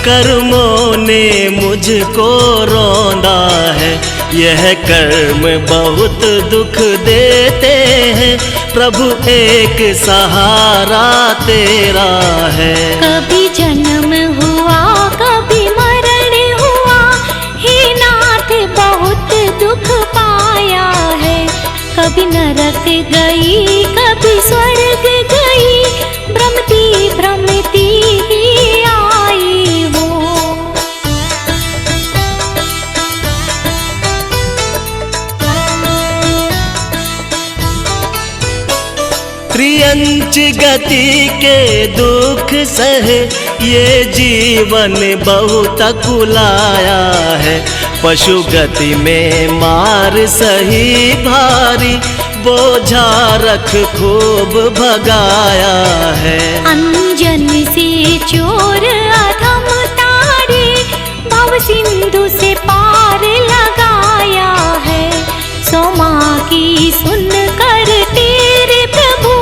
कर्मों ने मुझको रौंदा है। यह कर्म बहुत दुख देते हैं, प्रभु एक सहारा तेरा है। कभी जन्म हुआ कभी मरण हुआ, हे नाथ बहुत दुख पाया है। कभी नरक गई कभी स्वर्ग गई, भ्रमती भ्रमती ही आई हो। त्रियंच गति के दुख सहे, ये जीवन बहुत कुलाया है। पशु गति में मार सही भारी, बोझा रख खूब भगाया है। अंजन से चोर अधम तारे, भव सिंधु से पार लगाया है। सोमा की सुन कर तेरे प्रभु,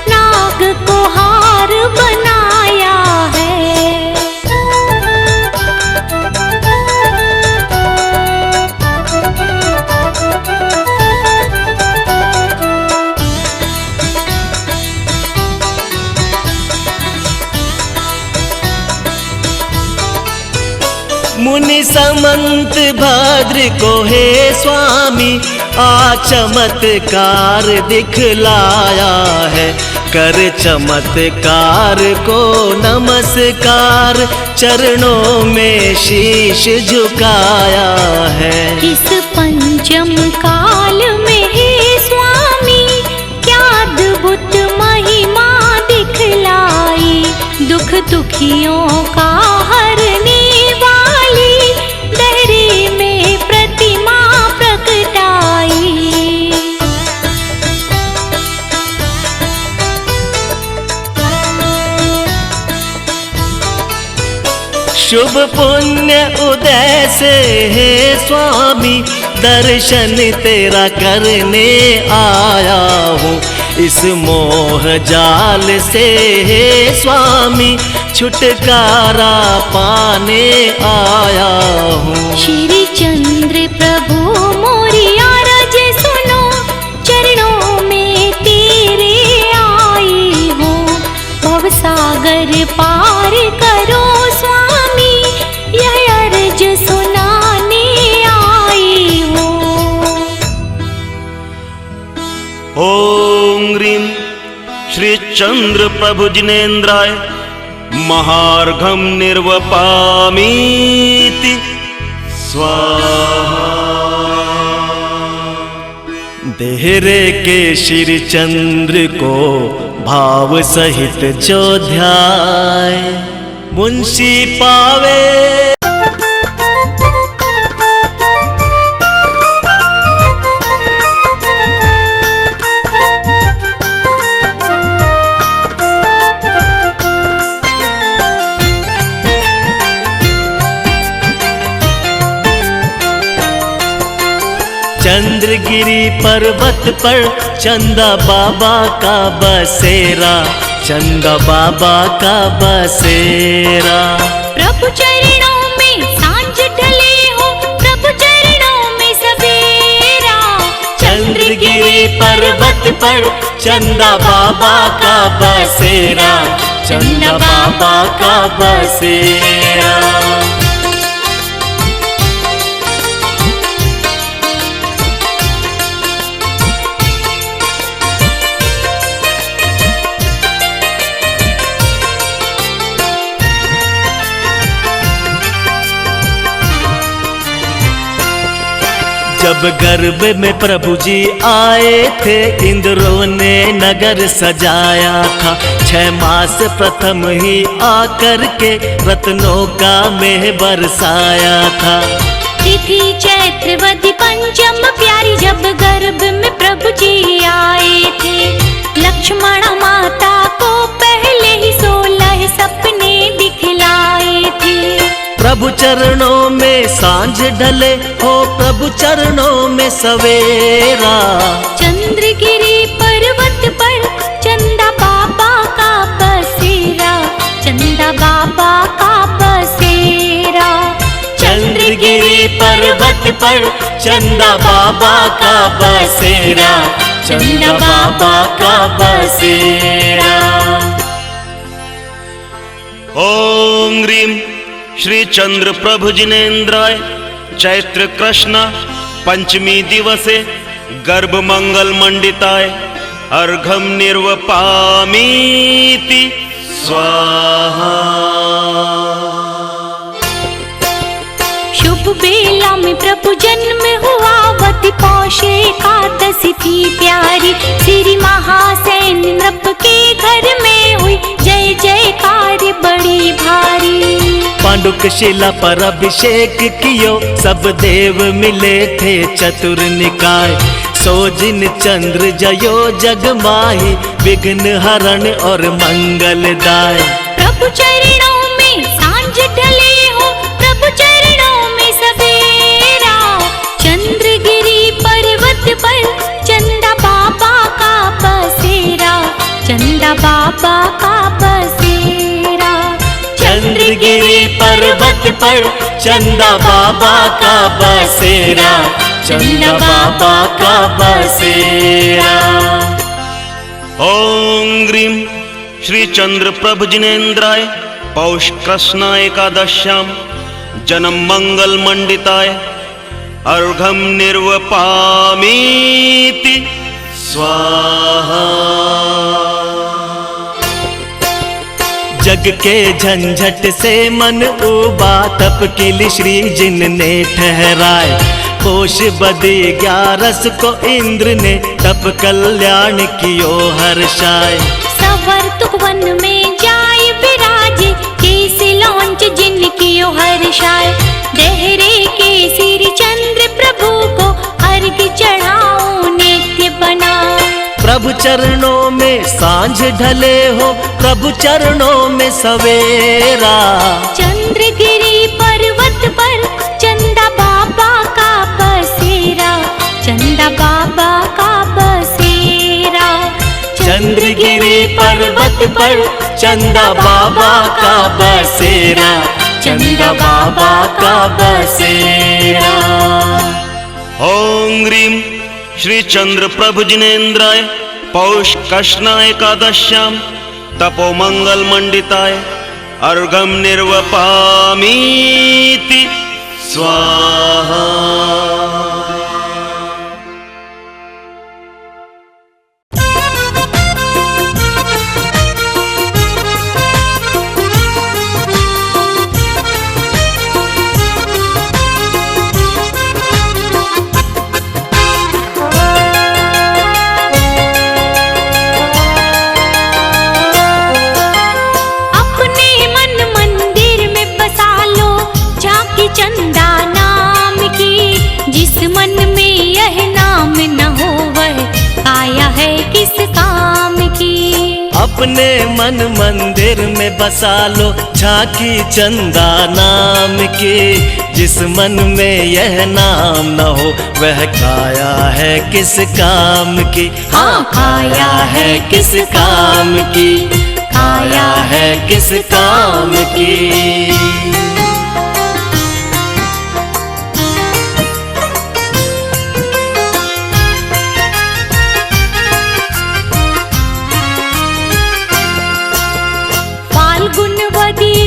नाग को हार बनाया है। मुनि समंत भद्र को हे स्वामी, आ चमत्कार दिखलाया है। कर चमत्कार को नमस्कार, चरणों में शीश झुकाया है। इस पंचम काल में हे स्वामी, क्या अद्भुत महिमा दिखलाई। दुख दुखियों का हरने वाली, दहरे में प्रतिमा प्रकटाई। शुभ पुण्य उदय से हे स्वामी, दर्शन तेरा करने आया हूँ। इस मोह जाल से हे स्वामी, छुटकारा पाने आया हूँ। श्री चंद्र प्रभु मोरी आरज सुनो, चरणों में तेरे आई हूँ। भव सागर पार करो स्वामी, यह अर्ज सुनाने आई हूँ। ओम ह्रीं श्री चंद्र प्रभु जिनेन्द्राय महार्घम निर्वपामीति स्वाहा। देहरे के श्री चंद्र को भाव सहित जो ध्याय, मुंशी पावे। चंद्रगिरी पर्वत पर चंदा बाबा का बसेरा, चंदा बाबा का बसेरा। प्रभु चरणों में सांझ ढले हो, प्रभु चरणों में सवेरा। चंद्रगिरी पर्वत पर चंदा बाबा का बसेरा, चंदा बाबा का बसेरा। जब गर्भ में प्रभु जी आए थे, इंद्रों ने नगर सजाया था। 6 मास प्रथम ही आकर के रत्नों का मेह बरसाया था। तिथि चैत्रवदी पंचम प्यारी, जब गर्भ में प्रभु जी आए थे। लक्ष्मण माता को पहले ही 16 सपने दिखलाए थे। प्रभु चरणों में सांझ ढले हो, प्रभु चरणों में सवेरा। चंद्रगिरी पर्वत पर चंदा बाबा का बसेरा, चंदा बाबा का बसेरा। चंद्रगिरी पर्वत पर चंदा बाबा का बसेरा, चंदा बाबा का बसेरा। ओम ह्रीं श्री चंद्र प्रभु जिनेन्द्राय चैत्र कृष्ण पंचमी दिवसे गर्भ मंगल मंडिताय अर्घम निर्वपामीति स्वाहा। शुभ बेला में प्रभु जन्म हुआ, वती पौष एकादशी थी प्यारी। श्री महासैन नृप के घर में हुई जय जयकार बड़ी भारी। पांडुक शिला पर अभिषेक कियो, सब देव मिले थे चतुर निकाय। सोजिन चंद्र जयो जग माही, विघ्न हरण और मंगलदाय। प्रभु चरणों में सांझ ढले हो, प्रभु चरणों में सवेरा। चंद्रगिरी पर्वत पर चंदा बाबा का बसेरा, चंदा बाबा का बसेरा। चंद्रगिरी पर्वत पर चंदा बाबा का बसेरा, चंदा बाबा का बसेरा। ओम ह्रीं श्री चंद्र प्रभु जिनेन्द्राय पौष कृष्ण एकादश्यां जन्म मंगल मंडिताय अर्घम निर्वपामीति स्वाहा। जग के झंझट से मन उबा, तप के लिए श्री जिन ने ठहराए। पोष बदी 11 को इंद्र ने तप कल्याण कियो हर्षाय। सवर्तुक वन में जाय विराजे, केसी लौंच जिन कियो हर्षाय। देहरे के श्री चंद्र प्रभु को अर्घ चढ़ाओ नित्य बना। प्रभु चरणों में सांझ ढले हो, प्रभु चरणों में सवेरा। चंद्रगिरी पर्वत पर चंदा बाबा का बसेरा, चंदा बाबा का बसेरा। चंद्रगिरी पर्वत पर चंदा बाबा का बसेरा, चंदा बाबा का बसेरा। ओम ह्रीं श्री चंद्र प्रभु जिनेन्द्राय पौष कृष्ण एकादश्यां तपो मंगल मंडिताय अर्घम निर्वपामीति स्वाहा। अपने मन मंदिर में बसा लो, झांकी चंदा नाम की। जिस मन में यह नाम न हो, वह काया है किस काम की। हाँ, काया है किस काम की, काया है किस काम की।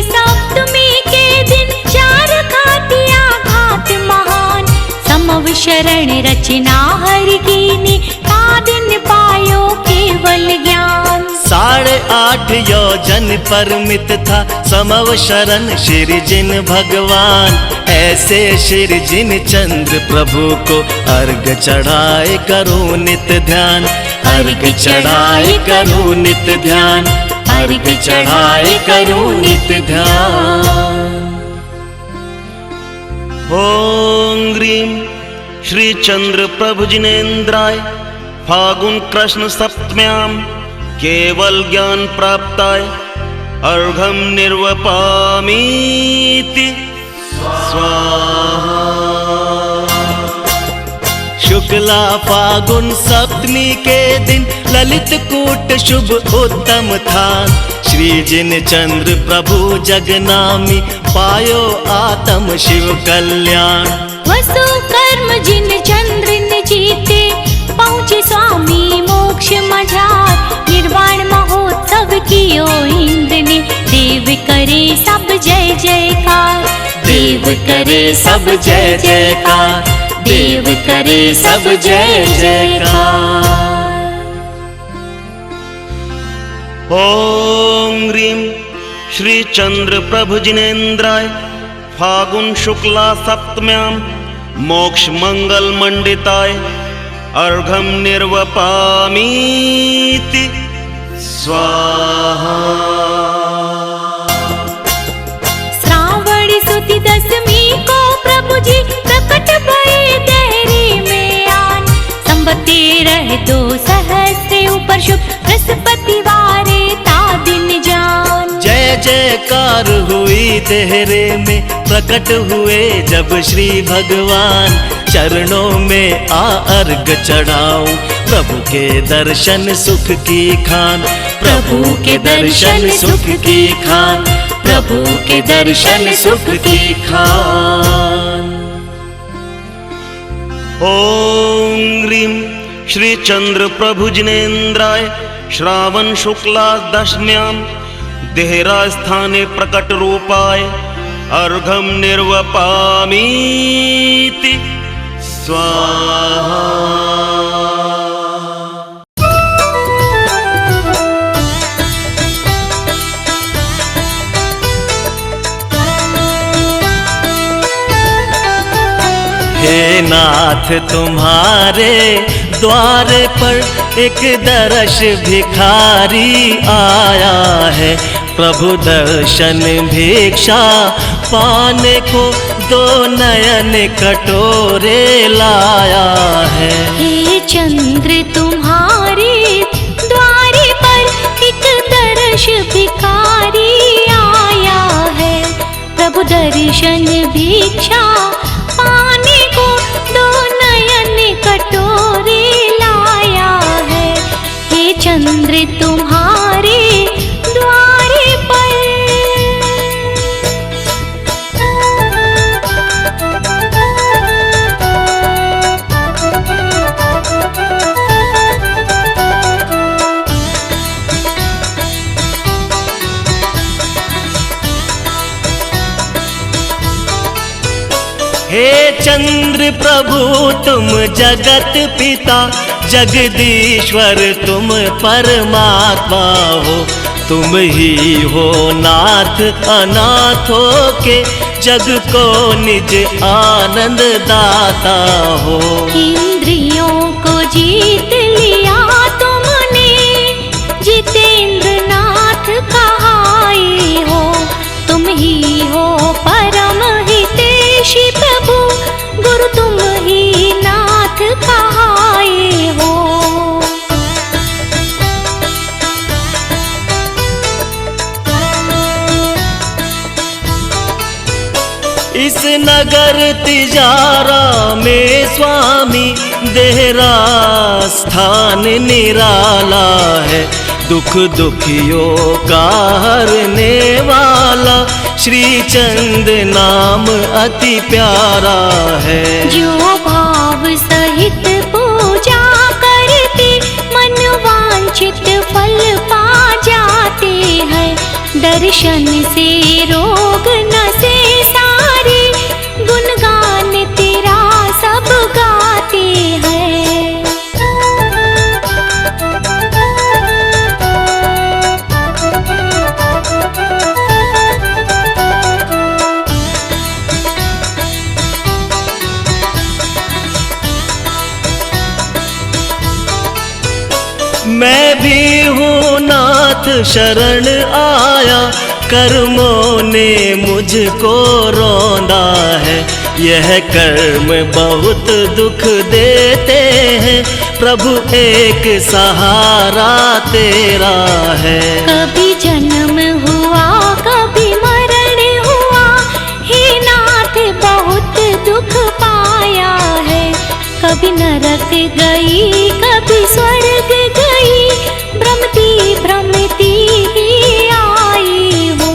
सप्तमी के दिन 4 घातिया घात महान। समव शरण रचना हर कीनी, का दिन पायो केवल ज्ञान। 8.5 8 योजन परमित था समव शरण श्री जिन भगवान। ऐसे श्री जिन चंद्र प्रभु को अर्घ चढ़ाए करो नित ध्यान, अर्घ चढ़ाए करो नित ध्यान, अर्घ चढ़ाए करो नित ध्यान। ओम ग्रीम श्री चंद्र प्रभु जिनेन्द्राय फागुन कृष्ण सप्तम्यां केवल ज्ञान प्राप्ताय अर्घम निर्वपामीति स्वाहा। शुक्ला फागुन सप्तमी के दिन ललित कूट शुभ उत्तम था। श्री जिन चंद्र प्रभु जगनामी पायो आत्म शिव कल्याण। वसु कर्म जिन चंद्र ने जीते पहुँचे स्वामी मोक्ष मझार। निर्वाण महोत्सव कियो इंद्र ने देव करे सब जय जयकार, देव करे सब जय जयकार, देव करे सब जय जयकार। ओम ह्रीं श्री चंद्र प्रभु जिनेन्द्राय फागुन शुक्ला सप्तम्यां मोक्ष मंगल मंडिताय अर्घम निर्वपामीति स्वाहा। श्रावण सुदी दशमी को प्रभु जी प्रकट भये देहरी में आन। संवत्ते रह 2 सहस्त्र ऊपर शुभ बृहस्पति वारे ता दिन जान। जय जयकार हुई देहरे में प्रकट हुए जब श्री भगवान। चरणों में आ अर्घ चढ़ाऊं प्रभु के दर्शन सुख की खान, प्रभु के दर्शन सुख की खान, प्रभु के दर्शन सुख की खान। ओम ह्रीं श्री चंद्र प्रभु जिनेन्द्राय श्रावण शुक्ला दशम्यां देहरा स्थाने प्रकट रूपाय अर्घम निर्वपामीति स्वाहा। हे नाथ तुम्हारे द्वार पर एक दर्श भिखारी आया है। प्रभु दर्शन भिक्षा पाने को 2 नयन कटोरे लाया है। हे चंद्र तुम्हारे द्वारे पर एक दर्श भिखारी आया है। प्रभु दर्शन भिक्षा पाने को 2 नयन कटोरे लाया है। हे चंद्र तुम्हारे द्वारे पर। हे चंद्र प्रभु तुम जगत पिता जगदीश्वर तुम परमात्मा हो। तुम ही हो नाथ अनाथों के जग को निज आनंद दाता हो। इंद्रियों को जीत लिया तुमने जितेंद्र नाथ कहाए हो। तुम ही हो परम हितेशी प्रभु गुरु तुम ही नाथ कहाए हो। इस नगर तिजारा में स्वामी देहरा स्थान निराला है। दुख दुखियों का हरने वाला श्री चंद नाम अति प्यारा है। जो भाव सहित पूजा करते मन वांछित फल पा जाते हैं। दर्शन से रोग नसे सारे गुणगान तेरा सब गाते हैं। नाथ शरण आया, कर्मों ने मुझको रौंदा है। यह कर्म बहुत दुख देते हैं, प्रभु एक सहारा तेरा है। कभी जन्म हुआ कभी मरण हुआ, हे नाथ बहुत दुख पाया है। कभी नरक गई कभी स्वर्ग गई, भ्रमती भ्रमती ही आई वो।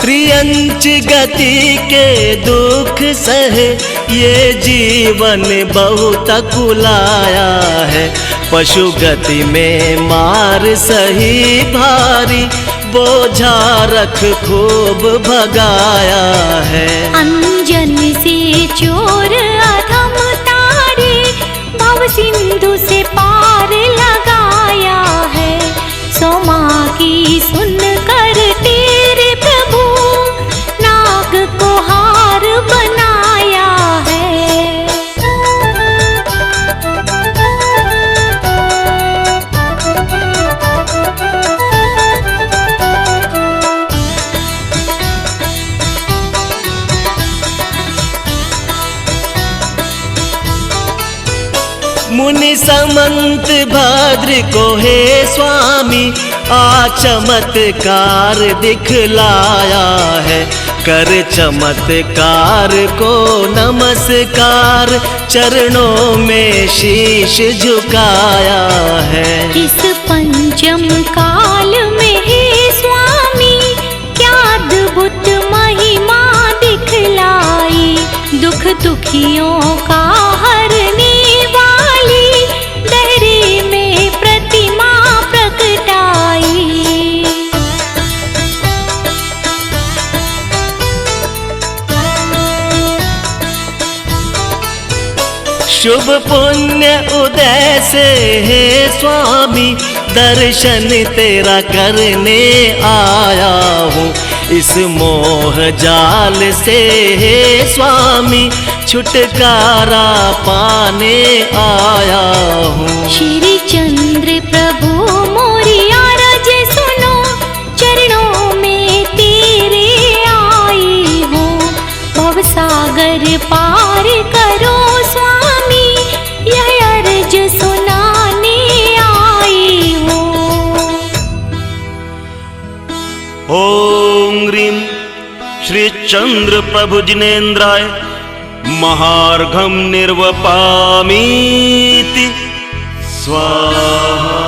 त्रियंच गति के दुख सहे, ये जीवन बहुत कुलाया है। पशु गति में मार सही भारी, बोझा रख खूब भगाया है। अंजन से चोर अधम तारे, भव सिंधु से पार लगाया है। सोमा की सुन कर तेरे प्रभु, नाग को हार बनाया है। मुनि समंत भद्र को हे स्वामी, आ चमत्कार दिखलाया है। कर चमत्कार को नमस्कार, चरणों में शीश झुकाया है। इस पंचम काल में हे स्वामी, क्या अद्भुत महिमा दिखलाई। दुख दुखियों का हरने वाली, दहरे में प्रतिमा प्रकटाई। शुभ पुण्य उदय से हे स्वामी, दर्शन तेरा करने आया हूँ। इस मोह जाल से हे स्वामी, छुटकारा पाने आया हूँ। श्री चंद्र प्रभु मोरी आरज सुनो, चरणों में तेरे आई हूँ। भव सागर पार करो स्वामी, यह अर्ज सुनाने आई हूँ। ओम ह्रीं श्री चंद्र प्रभु जिनेन्द्राय महार्घम निर्वपामीति स्वाहा।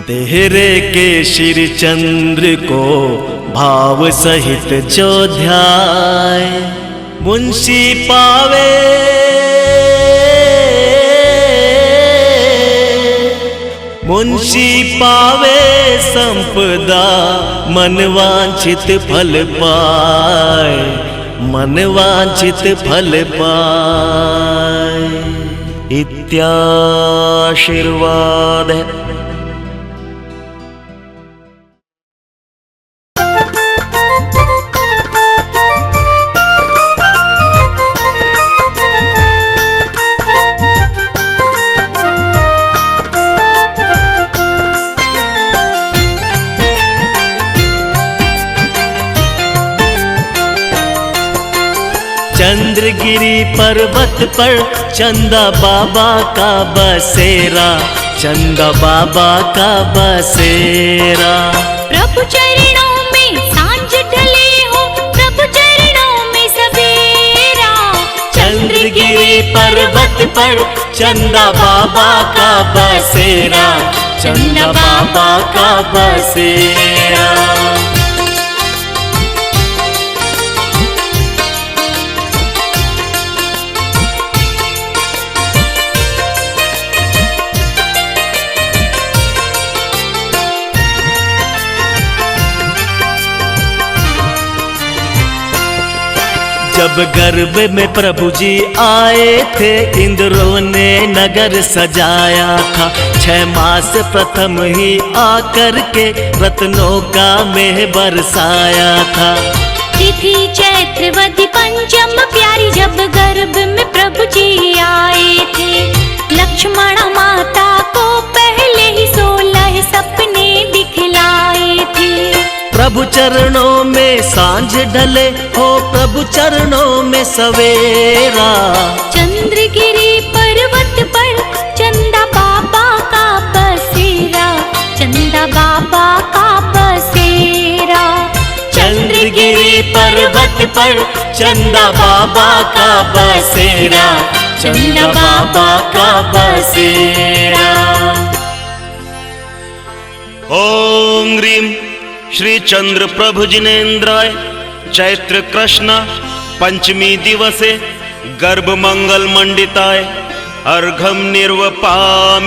देहरे के श्री चंद्र को भाव सहित जो ध्याय, मुंशी पावे मुंशी पावे संपदा, मन वांछित फल पाए, मन वांछित फल पाए। इत्याशीर्वाद है। चंद्रगिरी पर्वत पर चंदा बाबा का बसेरा, चंदा बाबा का बसेरा। प्रभु चरणों में सांझ ढले हो, प्रभु चरणों में सवेरा। चंद्रगिरी पर्वत पर चंदा बाबा का बसेरा, चंदा बाबा का बसेरा। जब गर्भ में प्रभु जी आए थे, इंद्रों ने नगर सजाया था। 6 मास प्रथम ही आकर के रत्नों का मेह बरसाया था। थी चैत्रवती पंचम प्यारी, जब गर्भ में प्रभु जी आए थे। लक्ष्मण माता को पहले ही 16 सपने दिखलाए थे। प्रभु चरणों में सांझ ढले हो, प्रभु चरणों में सवेरा। चंद्रगिरी पर्वत पर चंदा बाबा का बसेरा, चंदा बाबा का बसेरा। चंद्रगिरी पर्वत पर चंदा बाबा का बसेरा, चंदा बाबा का बसेरा। ओम ह्रीं श्री चंद्र प्रभु जिनेन्द्राय चैत्र कृष्ण पंचमी दिवसे गर्भ मंगल मंडिताय अर्घम निर्वपामीति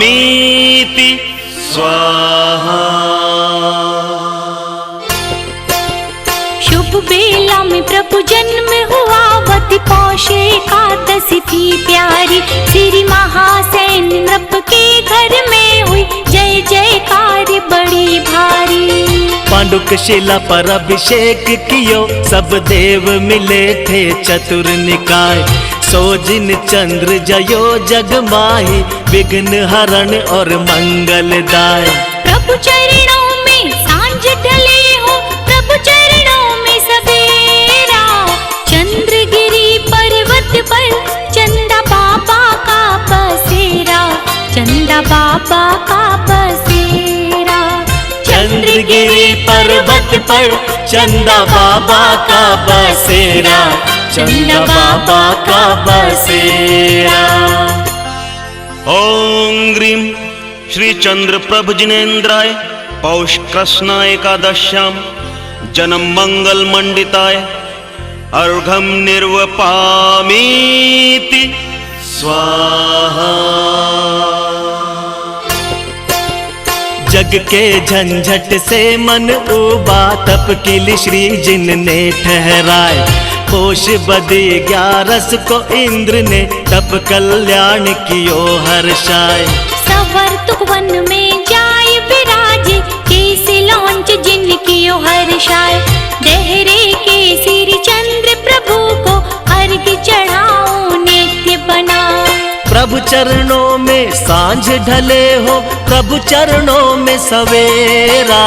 स्वाहा। शुभ बेला में प्रभु जन्म हुआ, वती पौषे एकादशी थी प्यारी। श्री महासैन नृप के घर में हुई जय जयकार बड़ी भारी। पांडुक शिला पर अभिषेक कियो, सब देव मिले थे चतुर निकाय। सोजिन चंद्र जयो जग माही, विघ्न हरण और मंगलदाय। प्रभु चरणों में सांझ ढले हो, प्रभु चरणों में सवेरा। चंद्रगिरी पर्वत पर चंदा बाबा का बसेरा, चंदा बाबा का बसेरा। चंद्रगिरी पर्वत पर चंदा बाबा का बसेरा, चंदा बाबा का बसेरा। ओम ह्रीं श्री चंद्र प्रभु जिनेन्द्राय पौष कृष्ण एकादश्यां जन्म मंगल मंडिताय अर्घम निर्वपामीति स्वाहा। जग के झंझट से मन उबा, तप किल श्री जिन ने ठहराए। पोष बदी 11 को इंद्र ने तप कल्याण कियो हर्षाय। सवर्तुक वन में जाय विराजे, केसी लौंच जिन कियो हर्षाय। देहरे के श्री चंद्र प्रभु को अर्घ चढ़ाओ नित्य बनाए। प्रभु चरणों में सांझ ढले हो, प्रभु चरणों में सवेरा।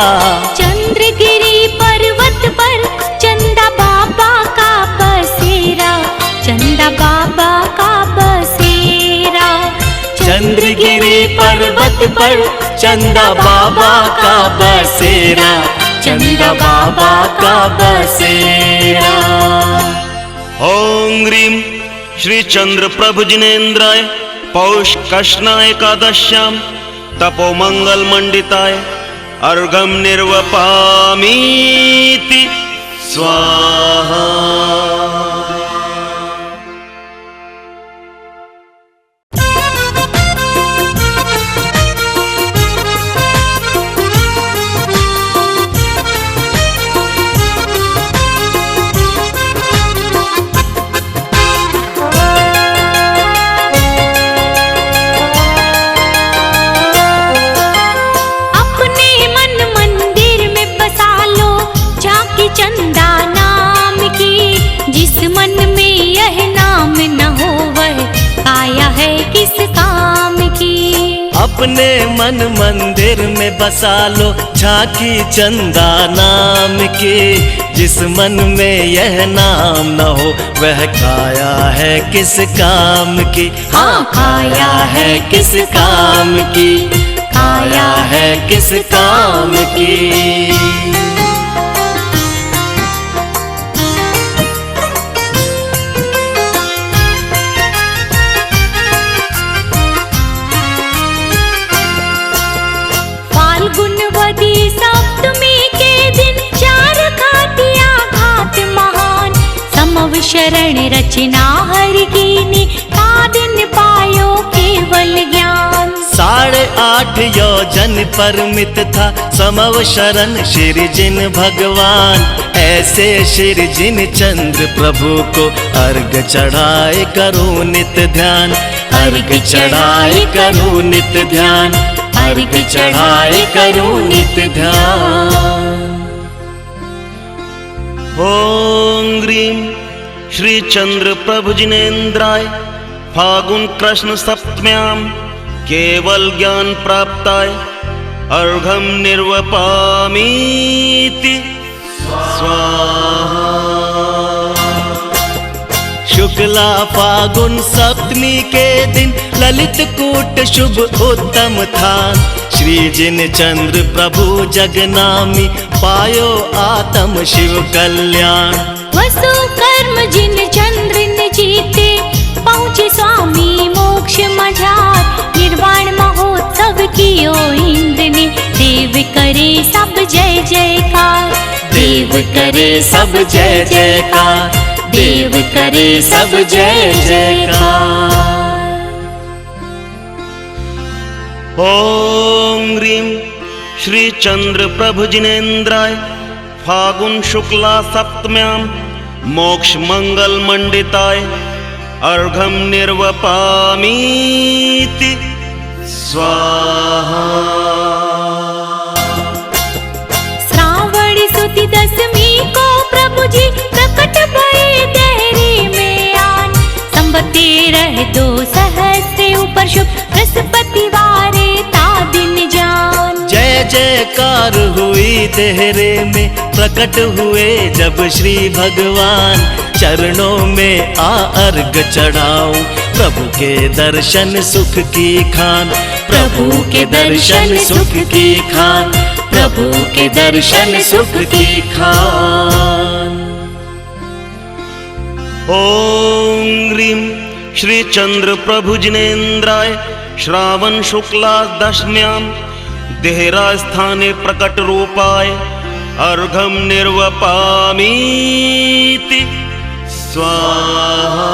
चंद्रगिरी पर्वत पर चंदा बाबा का बसेरा, चंदा बाबा का बसेरा। चंद्रगिरी पर्वत पर चंदा बाबा का बसेरा, चंदा बाबा का बसेरा। ओम ह्रीं श्री चंद्र प्रभु जिनेन्द्राय पौष कृष्ण एकादश्यां तपो मंगल मंडिताय अर्घम निर्वपामीति स्वाहा। चंदा नाम की, जिस मन में यह नाम न हो वह काया है किस काम की। अपने मन मंदिर में बसा लो झांकी चंदा नाम की, जिस मन में यह नाम न हो वह काया है किस काम की। हाँ, काया है किस काम की, काया है किस काम की। फाल्गुनवती सप्तमी के दिन 4 घातिया घात महान। समव शरण रचना हरि कीनी, का दिन पायो केवल ज्ञान। 8.5 योजन परमित था समव शरण श्री जिन भगवान। ऐसे श्री जिन चंद्र प्रभु को अर्घ चढ़ाए करो नित ध्यान, अर्घ चढ़ाए करो नित ध्यान, अर्घ चढ़ाए करो नित ध्यान। ओम ह्रीं श्री चंद्र प्रभु जिनेन्द्राय फागुन कृष्ण सप्तम्यां केवल ज्ञान प्राप्ताय अर्घम निर्वपामीति स्वाहा। शुक्ला फागुन सप्तमी के दिन ललित कूट शुभ उत्तम था। श्री जिन चंद्र प्रभु जगनामी पायो आत्म शिव कल्याण। वसु कर्म जिन चंद्र ने जीते पहुँचे स्वामी मोक्ष मझार। निर्वाण महोत्सव कियो इंद्र ने देव करे सब जय जयकार। देव करे सब जय जयकार। देव करे सब जय जयकार। ॐ ह्रीं श्री चंद्र प्रभु जिनेन्द्राय फागुन शुक्ला सप्तम्यां मोक्ष मंगल मंडिताय अर्घम निर्वपामीति स्वाहा। श्रावण सुदी दशमी को प्रभु जी प्रकट भये देहरी में आन। संवत्सर रह 2 सहस्त्र ऊपर शुभ बृहस्पतिवारे ता दिन जान। जय जयकार हुई देहरे में प्रकट हुए जब श्री भगवान। चरणों में आ अर्घ चढ़ाऊं प्रभु के दर्शन सुख की खान। प्रभु के दर्शन सुख की खान। प्रभु के दर्शन सुख की खान। ॐ ह्रीं श्री चंद्र प्रभु जिनेन्द्राय श्रावण शुक्ला दशम्यां देहरा स्थाने प्रकट रूपाय अर्घम निर्वपामीति स्वाहा।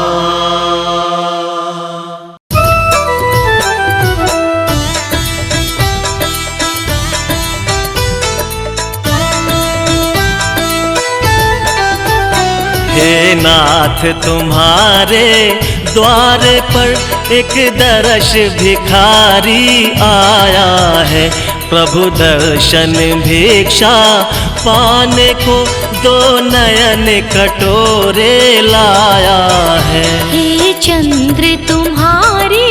हे नाथ तुम्हारे द्वार पर एक दर्श भिखारी आया है। प्रभु दर्शन भिक्षा पाने को 2 नयन कटोरे लाया है। हे चंद्र तुम्हारे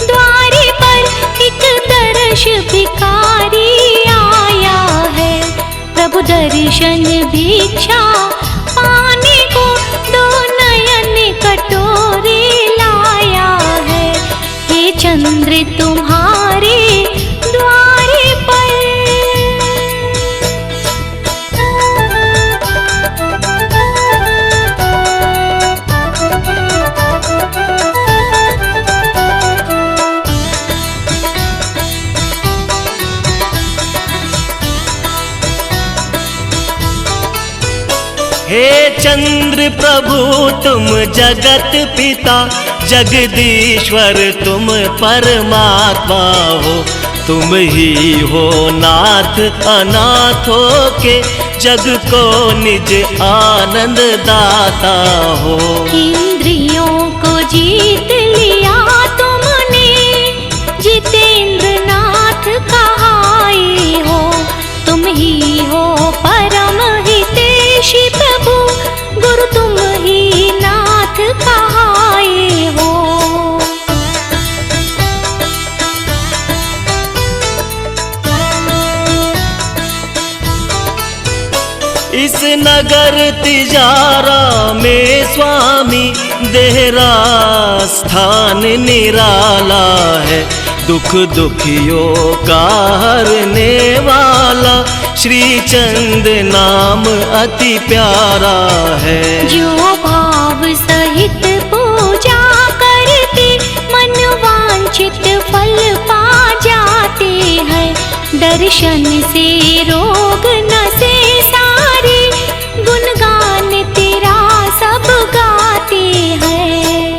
द्वारे पर एक दर्श भिखारी आया है। प्रभु दर्शन भिक्षा पाने को 2 नयन कटोरे लाया है। हे चंद्र तुम्हारे द्वारे पर। हे चंद्र प्रभु तुम जगत पिता जगदीश्वर तुम परमात्मा हो। तुम ही हो नाथ अनाथों के जग को निज आनंद दाता हो। इंद्रियों को जीत लिया तुमने जितेंद्र नाथ कहाई हो। तुम ही हो परम हितैषी प्रभु गुरु तुम ही नाथ कहाई हो। इस नगर तिजारा में स्वामी देहरा स्थान निराला है। दुख दुखियों का हरने वाला श्री चंद नाम अति प्यारा है। जो भाव सहित पूजा करते मन वांछित फल पा जाते हैं। दर्शन से रोग नसे सारे गुणगान तेरा सब गाते हैं।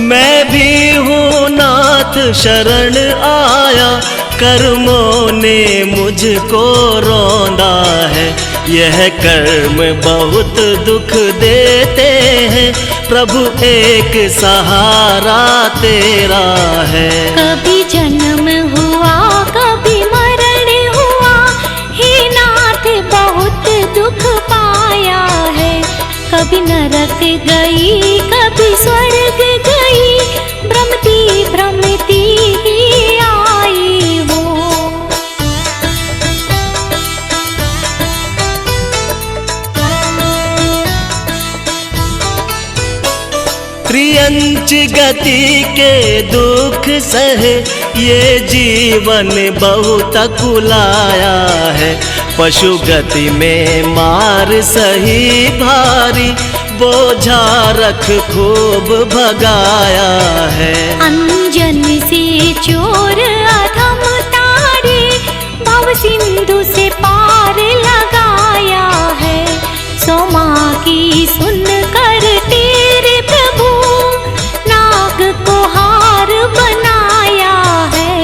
मैं भी हूँ नाथ शरण आया। कर्मों ने मुझको रौंदा है। यह कर्म बहुत दुख देते हैं, प्रभु एक सहारा तेरा है। कभी जन्म हुआ कभी मरण हुआ, हे नाथ बहुत दुख पाया है। कभी नरक गई कभी स्वर्ग गई, भ्रमती भ्रमती ही आई वो। त्रियंच गति के दुख सहे, ये जीवन बहुत कुलाया है। पशु गति में मार सही भारी, बोझा रख खूब भगाया है। अंजन से चोर अधम तारे, भव सिंधु से पार लगाया है। सो माँ की सुन कर तेरे प्रभु, नाग को हार बनाया है।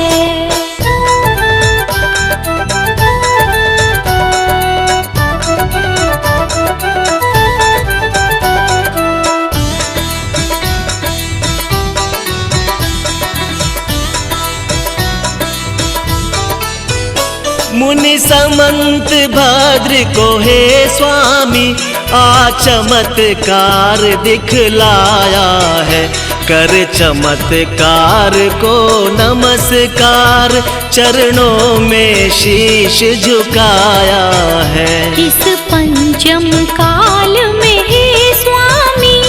मुनि समंत भद्र को हे स्वामी, आ चमत्कार दिखलाया है। कर चमत्कार को नमस्कार, चरणों में शीश झुकाया है। इस पंचम काल में हे स्वामी,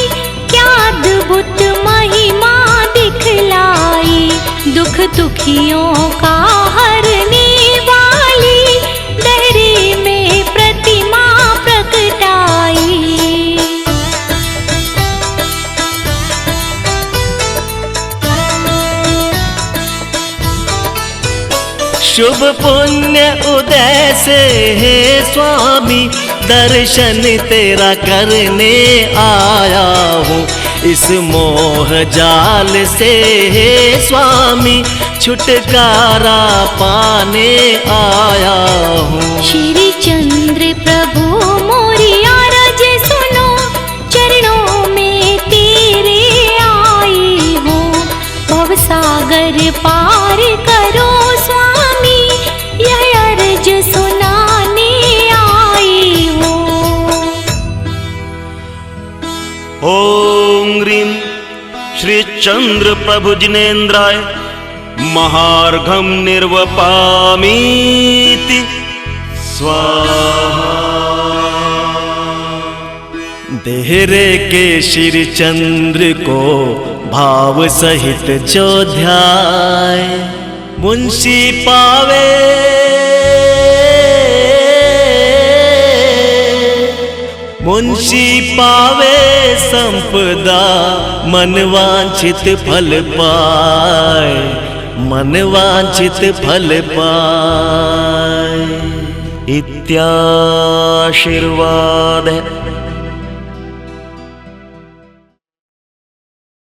क्या अद्भुत महिमा दिखलाई। दुख दुखियों का हरने वाली, दहरे में प्रतिमा प्रकटाई। शुभ पुण्य उदय से हे स्वामी, दर्शन तेरा करने आया हूँ। इस मोह जाल से हे स्वामी, छुटकारा पाने आया हूँ। श्री चंद्र प्रभु मोरी आरज सुनो, चरणों में तेरे आई हूँ। भव सागर पार करो स्वामी, यह अर्ज सुनाने आई हूँ। ओम ह्रीं श्री चंद्र प्रभु जिनेन्द्राय महार्घम निर्वपामीति स्वाहा। देहरे के श्री चंद्र को भाव सहित जो ध्याय, मुंशी पावे मुंशी पावे संपदा, मन वांछित फल पाए, मन वांछित फल पाए। इत्याशीर्वाद।